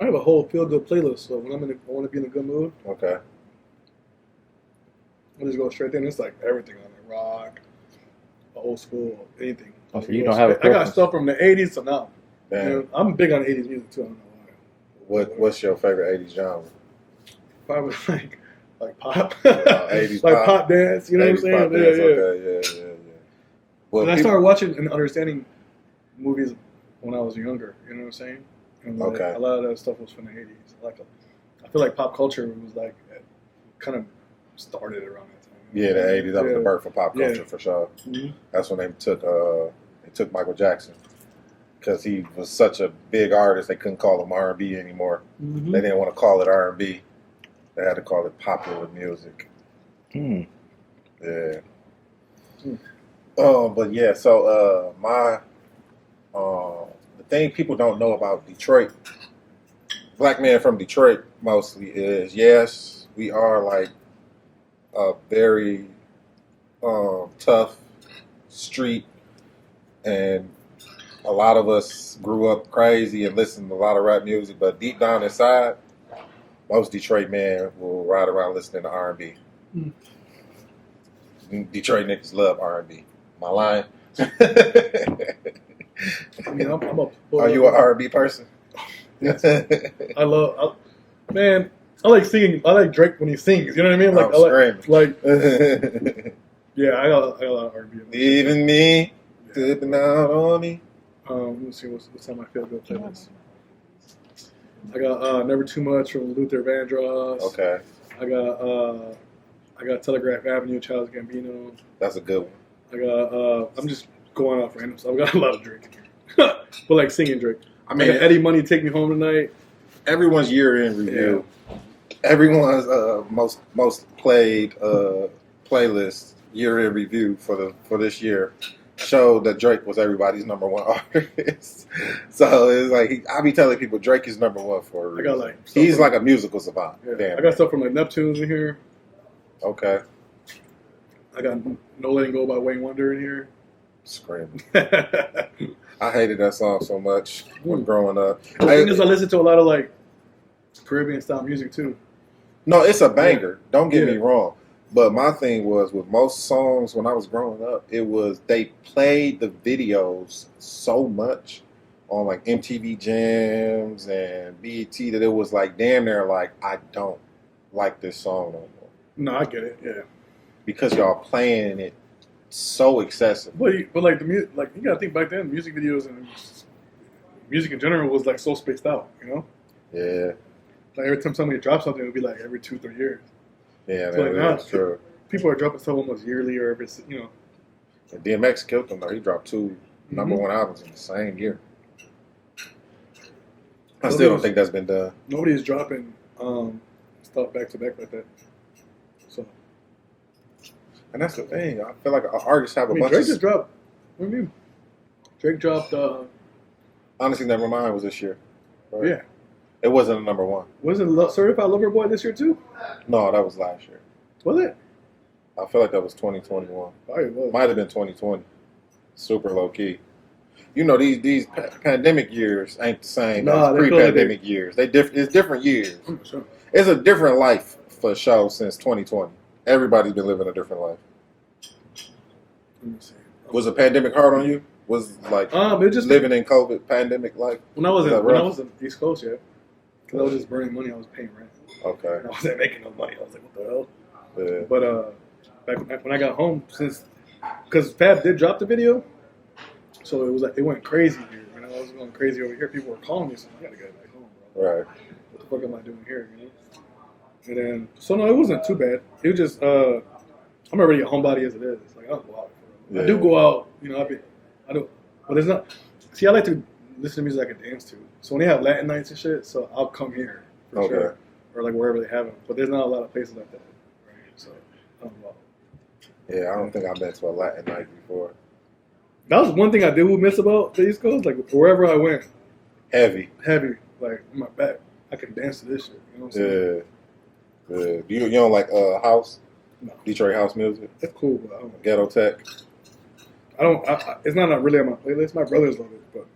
[SPEAKER 1] I have a whole feel good playlist. So when I want to be in a good mood,
[SPEAKER 3] Okay.
[SPEAKER 1] I just go straight in. It's like everything on it, rock, old school, anything.
[SPEAKER 2] Oh, so you don't have a
[SPEAKER 1] I got
[SPEAKER 2] preference?
[SPEAKER 1] stuff from the '80s to now.
[SPEAKER 3] Damn.
[SPEAKER 1] You know, I'm big on '80s music too. I don't know why.
[SPEAKER 3] What's your favorite 80s genre?
[SPEAKER 1] Probably like pop,
[SPEAKER 3] 80s
[SPEAKER 1] like
[SPEAKER 3] pop.
[SPEAKER 1] pop dance. You know what I'm
[SPEAKER 3] 80s
[SPEAKER 1] saying?
[SPEAKER 3] pop dance, okay, yeah. Well,
[SPEAKER 1] And I
[SPEAKER 3] people-
[SPEAKER 1] started watching and understanding movies when I was younger. You know what I'm saying? And like,
[SPEAKER 3] Okay.
[SPEAKER 1] a lot of that stuff was from the '80s. I feel like pop culture was like kind of started around that time.
[SPEAKER 3] Yeah, the 80s. That was the
[SPEAKER 1] Yeah.
[SPEAKER 3] birth of pop culture
[SPEAKER 1] Yeah.
[SPEAKER 3] for sure.
[SPEAKER 1] Mhm.
[SPEAKER 3] That's when they took Michael Jackson because he was such a big artist. They couldn't call him R&B anymore.
[SPEAKER 1] Mhm.
[SPEAKER 3] They didn't want to call it R&B. They had to call it popular music.
[SPEAKER 2] Hmm.
[SPEAKER 3] Yeah.
[SPEAKER 1] Hmm.
[SPEAKER 3] But yeah. So the thing people don't know about Detroit, black men from Detroit mostly, is yes, we are like a very tough street, and a lot of us grew up crazy and listened to a lot of rap music, but deep down inside, most Detroit men will ride around listening to R&B.
[SPEAKER 1] Mm.
[SPEAKER 3] Detroit niggas love R&B. Am I lying?
[SPEAKER 1] I mean, I'm a.
[SPEAKER 3] Are you an R&B person?
[SPEAKER 1] Yes. I like singing. I like Drake when he sings. You know what I mean? Like,
[SPEAKER 3] I'm
[SPEAKER 1] like, yeah, I got a lot of R&B.
[SPEAKER 3] Even me, dipping out on me.
[SPEAKER 1] Let me see what's on my feel good playlist. I got Never Too Much from Luther Vandross.
[SPEAKER 3] Okay,
[SPEAKER 1] I got Telegraph Avenue, Childish Gambino.
[SPEAKER 3] that's a good one.
[SPEAKER 1] I got I'm just going off random stuff. I got a lot of Drake, but like singing Drake.
[SPEAKER 3] I
[SPEAKER 1] I
[SPEAKER 3] mean,
[SPEAKER 1] got Eddie Money, Take Me Home Tonight.
[SPEAKER 3] everyone's year-end review, everyone's most played playlist year-end review for this year showed that Drake was everybody's number one artist. So it's like I be telling people Drake is number one for a reason.
[SPEAKER 1] I got like
[SPEAKER 3] He's like a musical savant.
[SPEAKER 1] Yeah.
[SPEAKER 3] Damn.
[SPEAKER 1] I got stuff from like Neptunes in here.
[SPEAKER 3] Okay.
[SPEAKER 1] I got No Letting Go by Wayne Wonder in here.
[SPEAKER 3] Screaming. I hated that song so much when growing up.
[SPEAKER 1] The thing is, I listen to a lot of like Caribbean style music too.
[SPEAKER 3] No, it's a banger.
[SPEAKER 1] Yeah.
[SPEAKER 3] Don't get me
[SPEAKER 1] Yeah.
[SPEAKER 3] wrong. But my thing was with most songs when I was growing up, it was they played the videos so much on like MTV Jams and BET that it was like damn near like I don't like this song no more
[SPEAKER 1] No, I get it. Yeah,
[SPEAKER 3] because y'all playing it so excessive.
[SPEAKER 1] but like the music, like you gotta think back then, music videos and music in general was like so spaced out. You know,
[SPEAKER 3] Yeah,
[SPEAKER 1] like every time somebody drops something, it would be like every 2-3 years.
[SPEAKER 3] yeah,
[SPEAKER 1] So, like, now,
[SPEAKER 3] that's true.
[SPEAKER 1] People are dropping stuff almost yearly, or every
[SPEAKER 3] And DMX killed him though. He dropped 2 number
[SPEAKER 1] Mhm.
[SPEAKER 3] one albums in the same year. I still don't think that's been done.
[SPEAKER 1] Nobody's dropping stuff back to back like that. So
[SPEAKER 3] And that's the thing. I feel like artists have
[SPEAKER 1] I
[SPEAKER 3] a
[SPEAKER 1] mean,
[SPEAKER 3] bunch
[SPEAKER 1] Drake
[SPEAKER 3] of.
[SPEAKER 1] just dropped. What do you mean? Drake dropped.
[SPEAKER 3] Honestly, Nevermind was this year. Right?
[SPEAKER 1] Yeah.
[SPEAKER 3] It wasn't a number one.
[SPEAKER 1] Wasn't Certified Lover Boy this year too?
[SPEAKER 3] No, that was last year.
[SPEAKER 1] Was it?
[SPEAKER 3] I feel like that was 2021.
[SPEAKER 1] Probably was.
[SPEAKER 3] Might have been 2020. Super low key. You know, these pandemic years ain't the same
[SPEAKER 1] Nah,
[SPEAKER 3] as
[SPEAKER 1] they feel like
[SPEAKER 3] pre-pandemic years. It's different years.
[SPEAKER 1] Sure.
[SPEAKER 3] It's a different life for sure since 2020. Everybody's been living a different life.
[SPEAKER 1] Let me see.
[SPEAKER 3] Was the pandemic hard on you? Was like
[SPEAKER 1] It just
[SPEAKER 3] living in COVID pandemic life?
[SPEAKER 1] when I was
[SPEAKER 3] Is that
[SPEAKER 1] when I
[SPEAKER 3] rough?
[SPEAKER 1] was in East Coast, yeah. Because I was just burning money. I was paying rent.
[SPEAKER 3] Okay.
[SPEAKER 1] And I wasn't making no money. I was like, what the hell?
[SPEAKER 3] Yeah.
[SPEAKER 1] But back when I got home, because Fab did drop the video, so it was like it went crazy here. You know, going crazy over here. People were calling me, so I gotta get back home, bro.
[SPEAKER 3] Right.
[SPEAKER 1] What the fuck am I doing here? You know. And then, so no, it wasn't too bad. It was just, I'm already a homebody as it is. Like I don't go out.
[SPEAKER 3] Yeah.
[SPEAKER 1] I do go out, you know. I don't, but there's not. See, I like to listen to music I can dance to. So when they have Latin nights and shit, so I'll come here for sure, or like wherever they have them. But there's not a lot of places like that, right? So I don't go out.
[SPEAKER 3] Yeah, I don't think I've been to a Latin night before.
[SPEAKER 1] That was one thing I did miss about the East Coast. Like wherever I went,
[SPEAKER 3] Heavy.
[SPEAKER 1] Like on my back, I can dance to this shit. You know what I'm saying?
[SPEAKER 3] Yeah. You don't like house?
[SPEAKER 1] No.
[SPEAKER 3] Detroit house music?
[SPEAKER 1] It's cool, but I don't.
[SPEAKER 3] Ghetto tech?
[SPEAKER 1] I don't. It's not really on my playlist. My brothers love it, but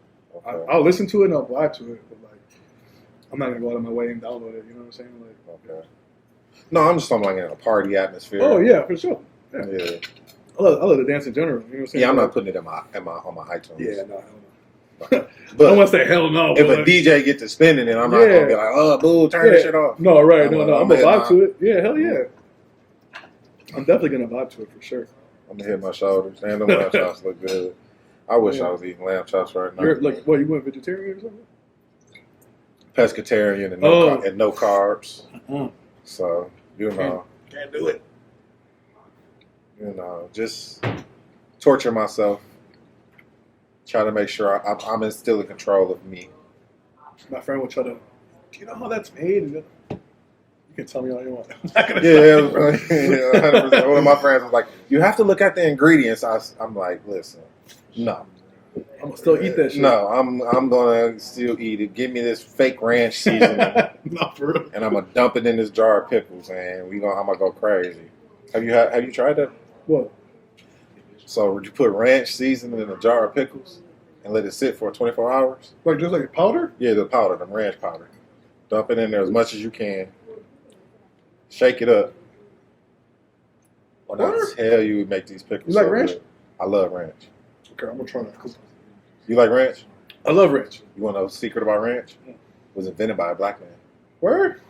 [SPEAKER 1] I'll listen to it and I'll vibe to it. But like, I'm not gonna go out of my way and download it. You know what I'm saying? Like,
[SPEAKER 3] okay. No, I'm just talking like in a party atmosphere.
[SPEAKER 1] Oh yeah, for sure. Yeah. I love the dance in general. You know what I'm saying?
[SPEAKER 3] Yeah, I'm not putting it on my iTunes.
[SPEAKER 1] Yeah, no.
[SPEAKER 3] But
[SPEAKER 1] I don't want to say hell no.
[SPEAKER 3] If a DJ gets to spinning it, I'm not gonna be like, oh, boo, turn this shit off.
[SPEAKER 1] No, right, no. I'm gonna vibe to it. Yeah, hell yeah. I'm definitely gonna vibe to it for sure.
[SPEAKER 3] I'm gonna hit my shoulders, and the lamb chops look good. I wish I was eating lamb chops right now.
[SPEAKER 1] You're like, what? You went vegetarian or something?
[SPEAKER 3] Pescatarian and no carbs. So
[SPEAKER 1] can't do it.
[SPEAKER 3] Just torture myself. Try to make sure I'm still in control of me.
[SPEAKER 1] My friend would try to. Do you know how that's made? You can tell me all you want. I'm not gonna
[SPEAKER 3] 100%. One of my friends was like, "You have to look at the ingredients." I'm like, "Listen, no,
[SPEAKER 1] I'm gonna still eat that shit.
[SPEAKER 3] No, I'm gonna still eat it. Give me this fake ranch seasoning,
[SPEAKER 1] no, for real.
[SPEAKER 3] and I'm gonna dump it in this jar of pickles, and I'm gonna go crazy." Have you tried that?
[SPEAKER 1] What?
[SPEAKER 3] So would you put ranch seasoning in a jar of pickles and let it sit for 24 hours?
[SPEAKER 1] Like just like powder?
[SPEAKER 3] Yeah, the powder, the ranch powder. Dump it in there as much as you can. Shake it up. When I tell you, make these pickles.
[SPEAKER 1] You like ranch?
[SPEAKER 3] Good. I love ranch.
[SPEAKER 1] Okay, I'm gonna try that.
[SPEAKER 3] You like ranch?
[SPEAKER 1] I love ranch.
[SPEAKER 3] You want to know the secret about ranch? It was invented by a black man.
[SPEAKER 1] Word?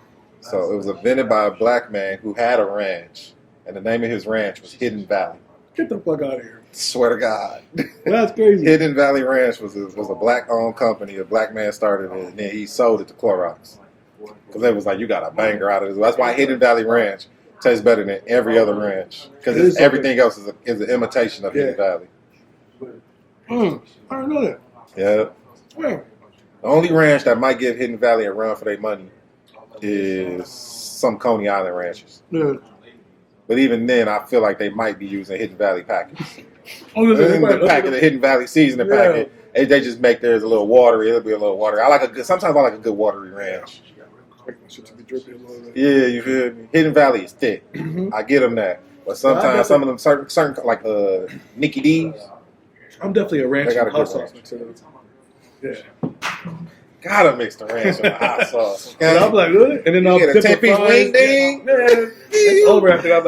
[SPEAKER 3] So it was invented by a black man who had a ranch, and the name of his ranch was Hidden Valley.
[SPEAKER 1] Get the fuck out of here.
[SPEAKER 3] Swear to God.
[SPEAKER 1] That's crazy.
[SPEAKER 3] Hidden Valley Ranch was a black-owned company. A black man started it, and then he sold it to Clorox. Because they was like, you got a banger out of this. That's why Hidden Valley Ranch tastes better than every other ranch. Because everything else is an imitation of Hidden Valley.
[SPEAKER 1] I didn't know that.
[SPEAKER 3] Yeah.
[SPEAKER 1] Yeah.
[SPEAKER 3] The only ranch that might give Hidden Valley a run for their money is some Coney Island ranches.
[SPEAKER 1] Yeah.
[SPEAKER 3] But even then, I feel like they might be using Hidden Valley packets.
[SPEAKER 1] The
[SPEAKER 3] packet, the Hidden Valley seasoning packet, they just make theirs a little watery. It'll be a little watery. Sometimes I like a good watery ranch. Yeah, you feel me? Hidden Valley is thick. I get them that. But sometimes some of them certain like Nicky D's.
[SPEAKER 1] I'm definitely a ranch and hot sauce
[SPEAKER 3] ranch.
[SPEAKER 1] mixer. Yeah.
[SPEAKER 3] Gotta mix the ranch with the hot sauce. Okay?
[SPEAKER 1] I'm like, really? And then I'll
[SPEAKER 3] get a 10-piece wing ding.
[SPEAKER 1] It's over after that.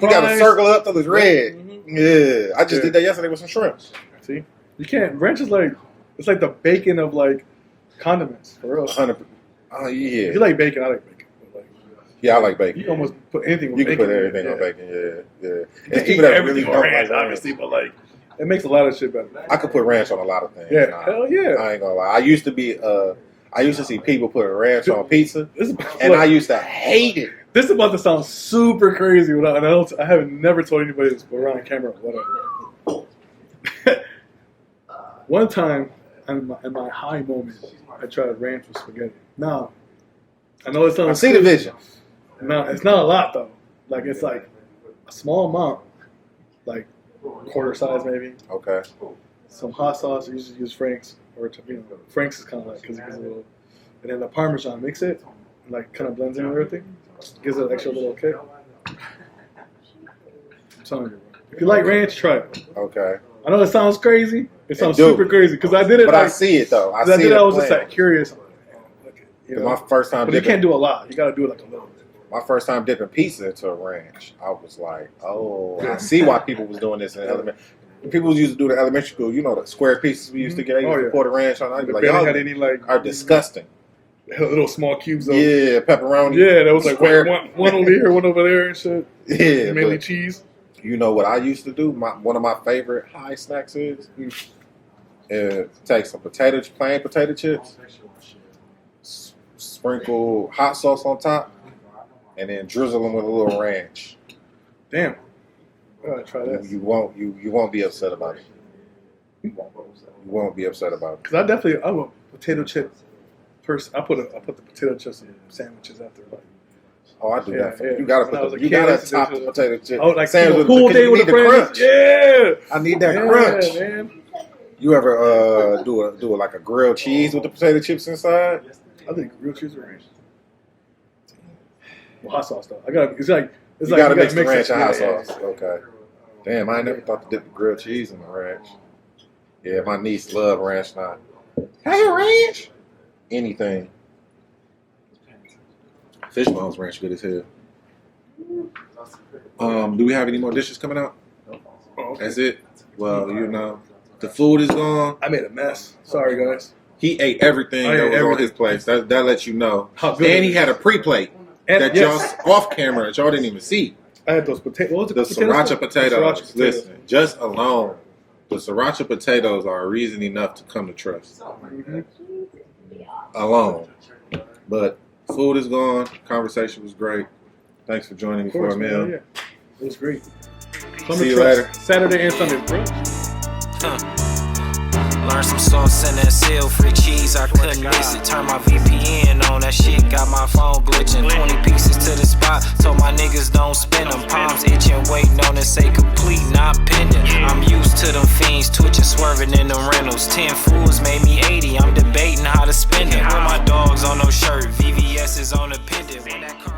[SPEAKER 3] You gotta circle up till it's red. Yeah, I just did that yesterday with some shrimp.
[SPEAKER 1] See, you can't. Ranch is like it's like the bacon of like condiments for real.
[SPEAKER 3] 100. Oh yeah.
[SPEAKER 1] If you like bacon, I like bacon. But like,
[SPEAKER 3] yeah, I like bacon.
[SPEAKER 1] You can almost put anything.
[SPEAKER 3] You
[SPEAKER 1] can
[SPEAKER 3] put everything on bacon. Yeah.
[SPEAKER 1] And people that really don't ranch, obviously, but like it makes a lot of shit better.
[SPEAKER 3] I could put ranch on a lot of things.
[SPEAKER 1] Yeah, hell yeah.
[SPEAKER 3] I ain't gonna lie. I used to see people put ranch on pizza, and I used to hate it.
[SPEAKER 1] This is about to sound super crazy, and I haven't never told anybody this, but around camera, whatever. One time, in my high moment, I tried ranch with spaghetti. Now, I know it sounds.
[SPEAKER 3] I see the vision.
[SPEAKER 1] No, it's not a lot though. Like it's like a small amount, like quarter size maybe.
[SPEAKER 3] Okay.
[SPEAKER 1] Some hot sauce. I usually use Frank's, or Frank's is kind of like because it gives a little. And then the Parmesan, mix it, and like kind of blends in with everything. Gives it an extra little kick. I'm telling you, bro. If you like ranch, try it.
[SPEAKER 3] Okay.
[SPEAKER 1] I know it sounds crazy. It sounds super crazy because I did it.
[SPEAKER 3] But I see it though. I
[SPEAKER 1] was just like curious.
[SPEAKER 3] My first time.
[SPEAKER 1] But you can't do a lot. You got to do it like a little bit.
[SPEAKER 3] My first time dipping pizza into a ranch, I was like, oh, I see why people was doing this in elementary. People used to do the elementary school. You know the square pieces we used to get. They used to pour the ranch on. I'd be like, y'all
[SPEAKER 1] had any like
[SPEAKER 3] are disgusting.
[SPEAKER 1] Little small cubes of
[SPEAKER 3] pepperoni.
[SPEAKER 1] Yeah, that was like one over here, one over there and shit.
[SPEAKER 3] Yeah,
[SPEAKER 1] mainly cheese.
[SPEAKER 3] You know what I used to do? One of my favorite high snacks is Take some plain potato chips, sprinkle hot sauce on top, and then drizzle them with a little ranch.
[SPEAKER 1] Damn. I gotta try that.
[SPEAKER 3] You won't be upset about it. You won't be upset about it.
[SPEAKER 1] Because I'm a potato chip person. I put the potato chips in sandwiches after like.
[SPEAKER 3] Oh, I do that.
[SPEAKER 1] Yeah.
[SPEAKER 3] You gotta top the potato chip.
[SPEAKER 1] Oh, like
[SPEAKER 3] sandwich
[SPEAKER 1] a pool day with the
[SPEAKER 3] crunch.
[SPEAKER 1] Yeah.
[SPEAKER 3] I need that crunch.
[SPEAKER 1] Man.
[SPEAKER 3] You ever do like a grilled cheese with the potato chips inside?
[SPEAKER 1] I think grilled cheese or ranch. Well, hot sauce though. It's like
[SPEAKER 3] You gotta mix the
[SPEAKER 1] it.
[SPEAKER 3] ranch and hot
[SPEAKER 1] Yeah.
[SPEAKER 3] sauce. Okay. Damn, I never thought to dip the grilled cheese in the ranch. Yeah, my niece love ranch now. Hey, ranch? Anything. Fishbone's ranch good as hell. Do we have any more dishes coming out?
[SPEAKER 1] Oh, okay.
[SPEAKER 3] That's it? Well, the food is gone.
[SPEAKER 1] I made a mess. Sorry, guys.
[SPEAKER 3] He ate everything that was on his plate. That lets you know.
[SPEAKER 1] How good
[SPEAKER 3] And
[SPEAKER 1] it
[SPEAKER 3] he had a pre-plate that y'all off camera that y'all didn't even see.
[SPEAKER 1] I had those potatoes. What was it?
[SPEAKER 3] The sriracha potatoes.
[SPEAKER 1] Sriracha potatoes.
[SPEAKER 3] Listen, just alone, the sriracha potatoes are a reason enough to come to trust.
[SPEAKER 1] Mm-hmm.
[SPEAKER 3] Alone. But food is gone. Conversation was great. Thanks for joining me for a meal.
[SPEAKER 1] Yeah. It was great.
[SPEAKER 3] See you later.
[SPEAKER 1] Saturday and Sunday, bro.
[SPEAKER 7] Learn some sauce and that seal, free cheese, I couldn't miss it. Turn my VPN on, that shit got my phone glitching. 20 pieces to the spot, told my niggas don't spin them. Palms itching, waiting on it, say complete, not pending. I'm used to them fiends, twitching, swerving in them rentals. 10 fools made me 80, I'm debating how to spend it. With my dogs on no shirt, VVS is on the pendant. When that car